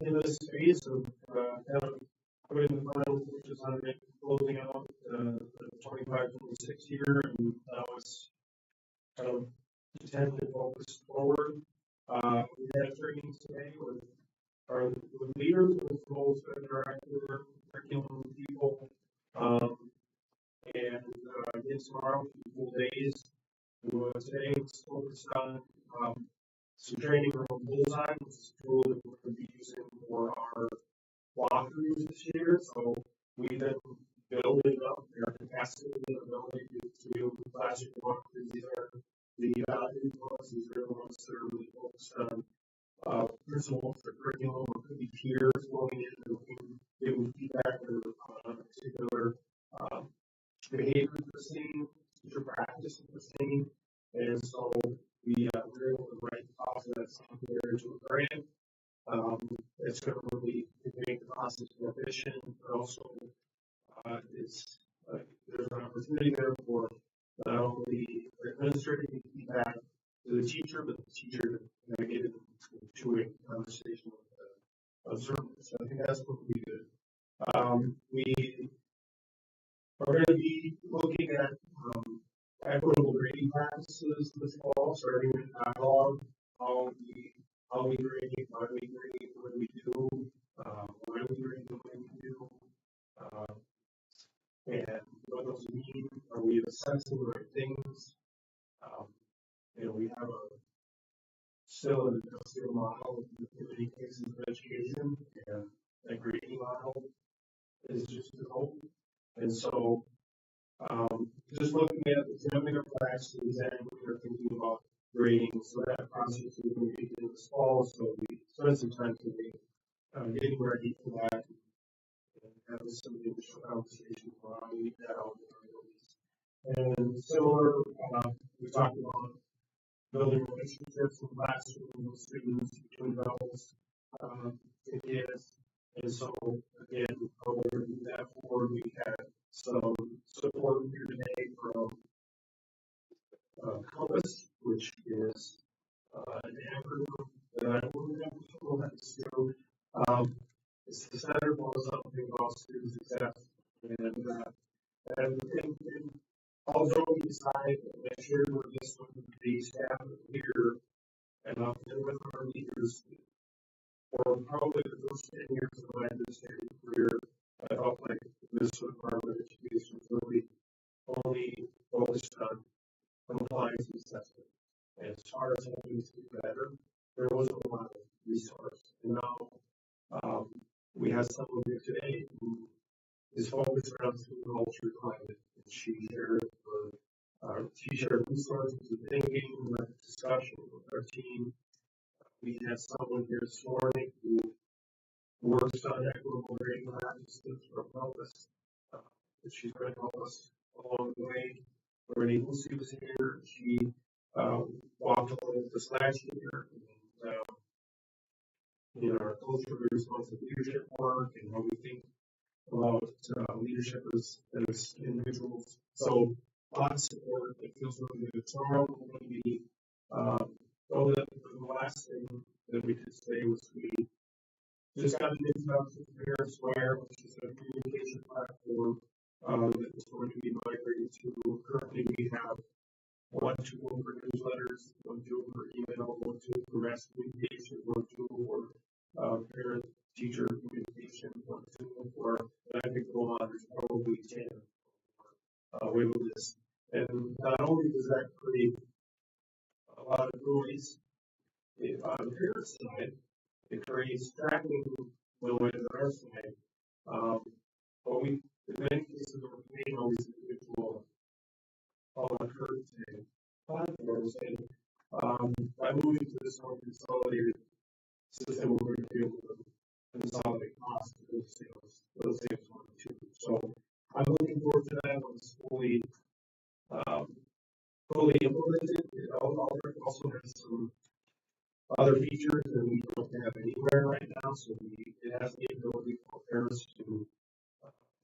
S3: in this phase of kind of putting the final touches on it, closing out the 25-26 year, and that was kind of intended focus forward. We had a training today with our leaders, with most director, curriculum people, and again tomorrow, full days. Today was focused on some training around Bullseye, which is a tool that we're going to be using for our walkthroughs this year. So we've been building up our capacity and ability to do classroom walkthroughs. These are the evaluated ones. These are the ones that are really focused on principles or curriculum, or could be peers going in and giving feedback on a particular behavior we're seeing, teacher practice we're seeing. And so we were able to write off that software into a grant. It's going to really make the process more efficient, but also there's an opportunity there for not only administrative feedback to the teacher, but the teacher to get into a conversation with the observer. So I think that's going to be good. We are going to be looking at equitable grading practices this fall, starting with dialogue, how we grade, why we grade, what we do, why we grade the way we do, and what those mean. Are we assessing the right things? We have still an industrial model in many cases of education, and that grading model is just as old. And so just looking at examining our classes, and we are thinking about grading, so that process is going to be in this fall, so we spend some time today getting ready for that and having some initial conversations about how we need that out in our release. And similar, we talked about building relationships with classrooms with students between levels and kids. And so, again, how we're going to move that forward. We had some support here today from Compass, which is an acronym that I will have to do. It's the Center for Something About Student Success. And all joking aside, I shared with this with the staff here and with our leaders for probably the first 10 years of my administrative career. I felt like this Department of Education was really only focused on compliance assessment. And as far as helping us do better, there wasn't a lot of resource. And now, we have someone here today who is focused around school culture climate. And she shared resources and thinking, and discussion with our team. We had someone here this morning who works on equitable rating practices from Wellness. She's going to help us along the way. Bernie Lucy was here. She walked along with us last year in our culture responsive leadership work and how we think about leadership as individuals. So a lot of support. It feels really good. Tomorrow we're going to be the last thing that we could say was we just got an introduction to Fair Square, which is a communication platform that is going to be migrated to. Currently, we have one tool for newsletters, one tool for email, one tool for mass communication, one tool for parent-teacher communication, one tool for, and I think go on, there's probably 10 waiver lists. And not only does that create a lot of noise on the parent side, it creates tracking noise on our side. But we, in many cases, we're paying all these individual platforms, and by moving to this more consolidated system, we're going to be able to consolidate costs of those sales one too. So I'm looking forward to that when it's fully implemented. It also has some other features that we don't have anywhere right now. So it has the ability for parents to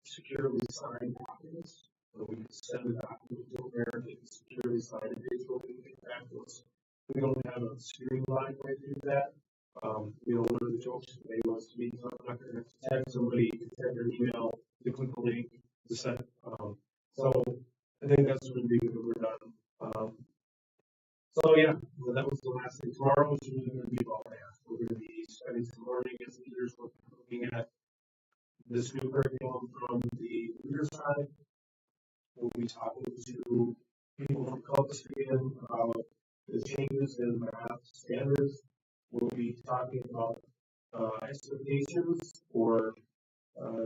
S3: securely sign documents. So we can send a document to a parent, they can securely sign it digitally, get back to us. We don't have a streamlined way to do that. One of the jokes today was to be, I'm not going to text somebody to send an email, to click a link, to send. So I think that's going to be good. We're done. So yeah, that was the last thing. Tomorrow is really going to be about that. We're going to be spending some morning as leaders looking at this new curriculum from the leader side. We'll be talking to people from Compass again about the changes in math standards. We'll be talking about expectations for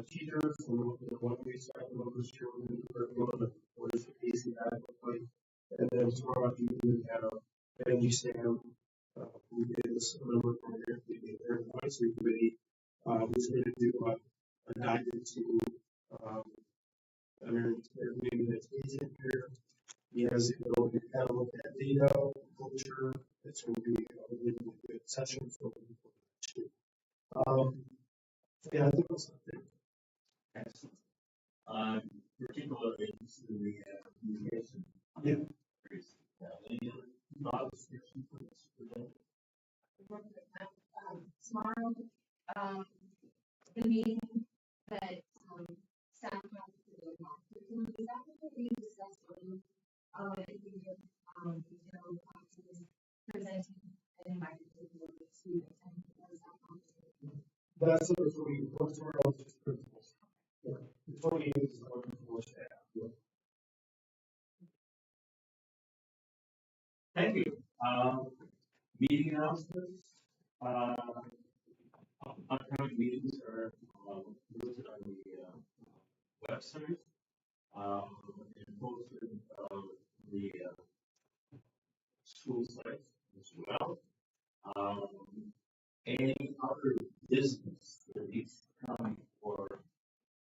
S3: teachers and what we expect of this year with the new curriculum and what is the pacing that look like. And then tomorrow afternoon we have Benji Sam, who is a member of their advisory committee, who's going to do a dive into maybe that's easy here. He has the ability to kind of look at data, culture. It's going to be a really good session. So yeah, I think that's something.
S4: Excellent. Particularly in the communication.
S3: Yeah.
S4: Any other thoughts?
S5: Tomorrow, the meeting that staff has to do, is that what we discussed earlier? Detailed classes presenting and invited people to attend.
S3: That's what what's tomorrow is just principles. Yeah. The 28th is going for staff. Yeah.
S4: Thank you. Meeting announcements. Upcoming meetings are listed on the website and posted on the school site as well. Any other business that needs to come for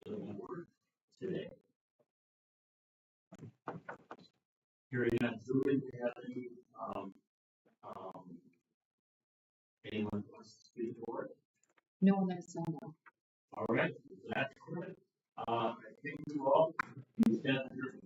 S4: the board today? Hearing that, Julie, we have any anyone who wants to speak for it?
S2: No one that's signed up.
S4: All right, that's correct. I think we all stand here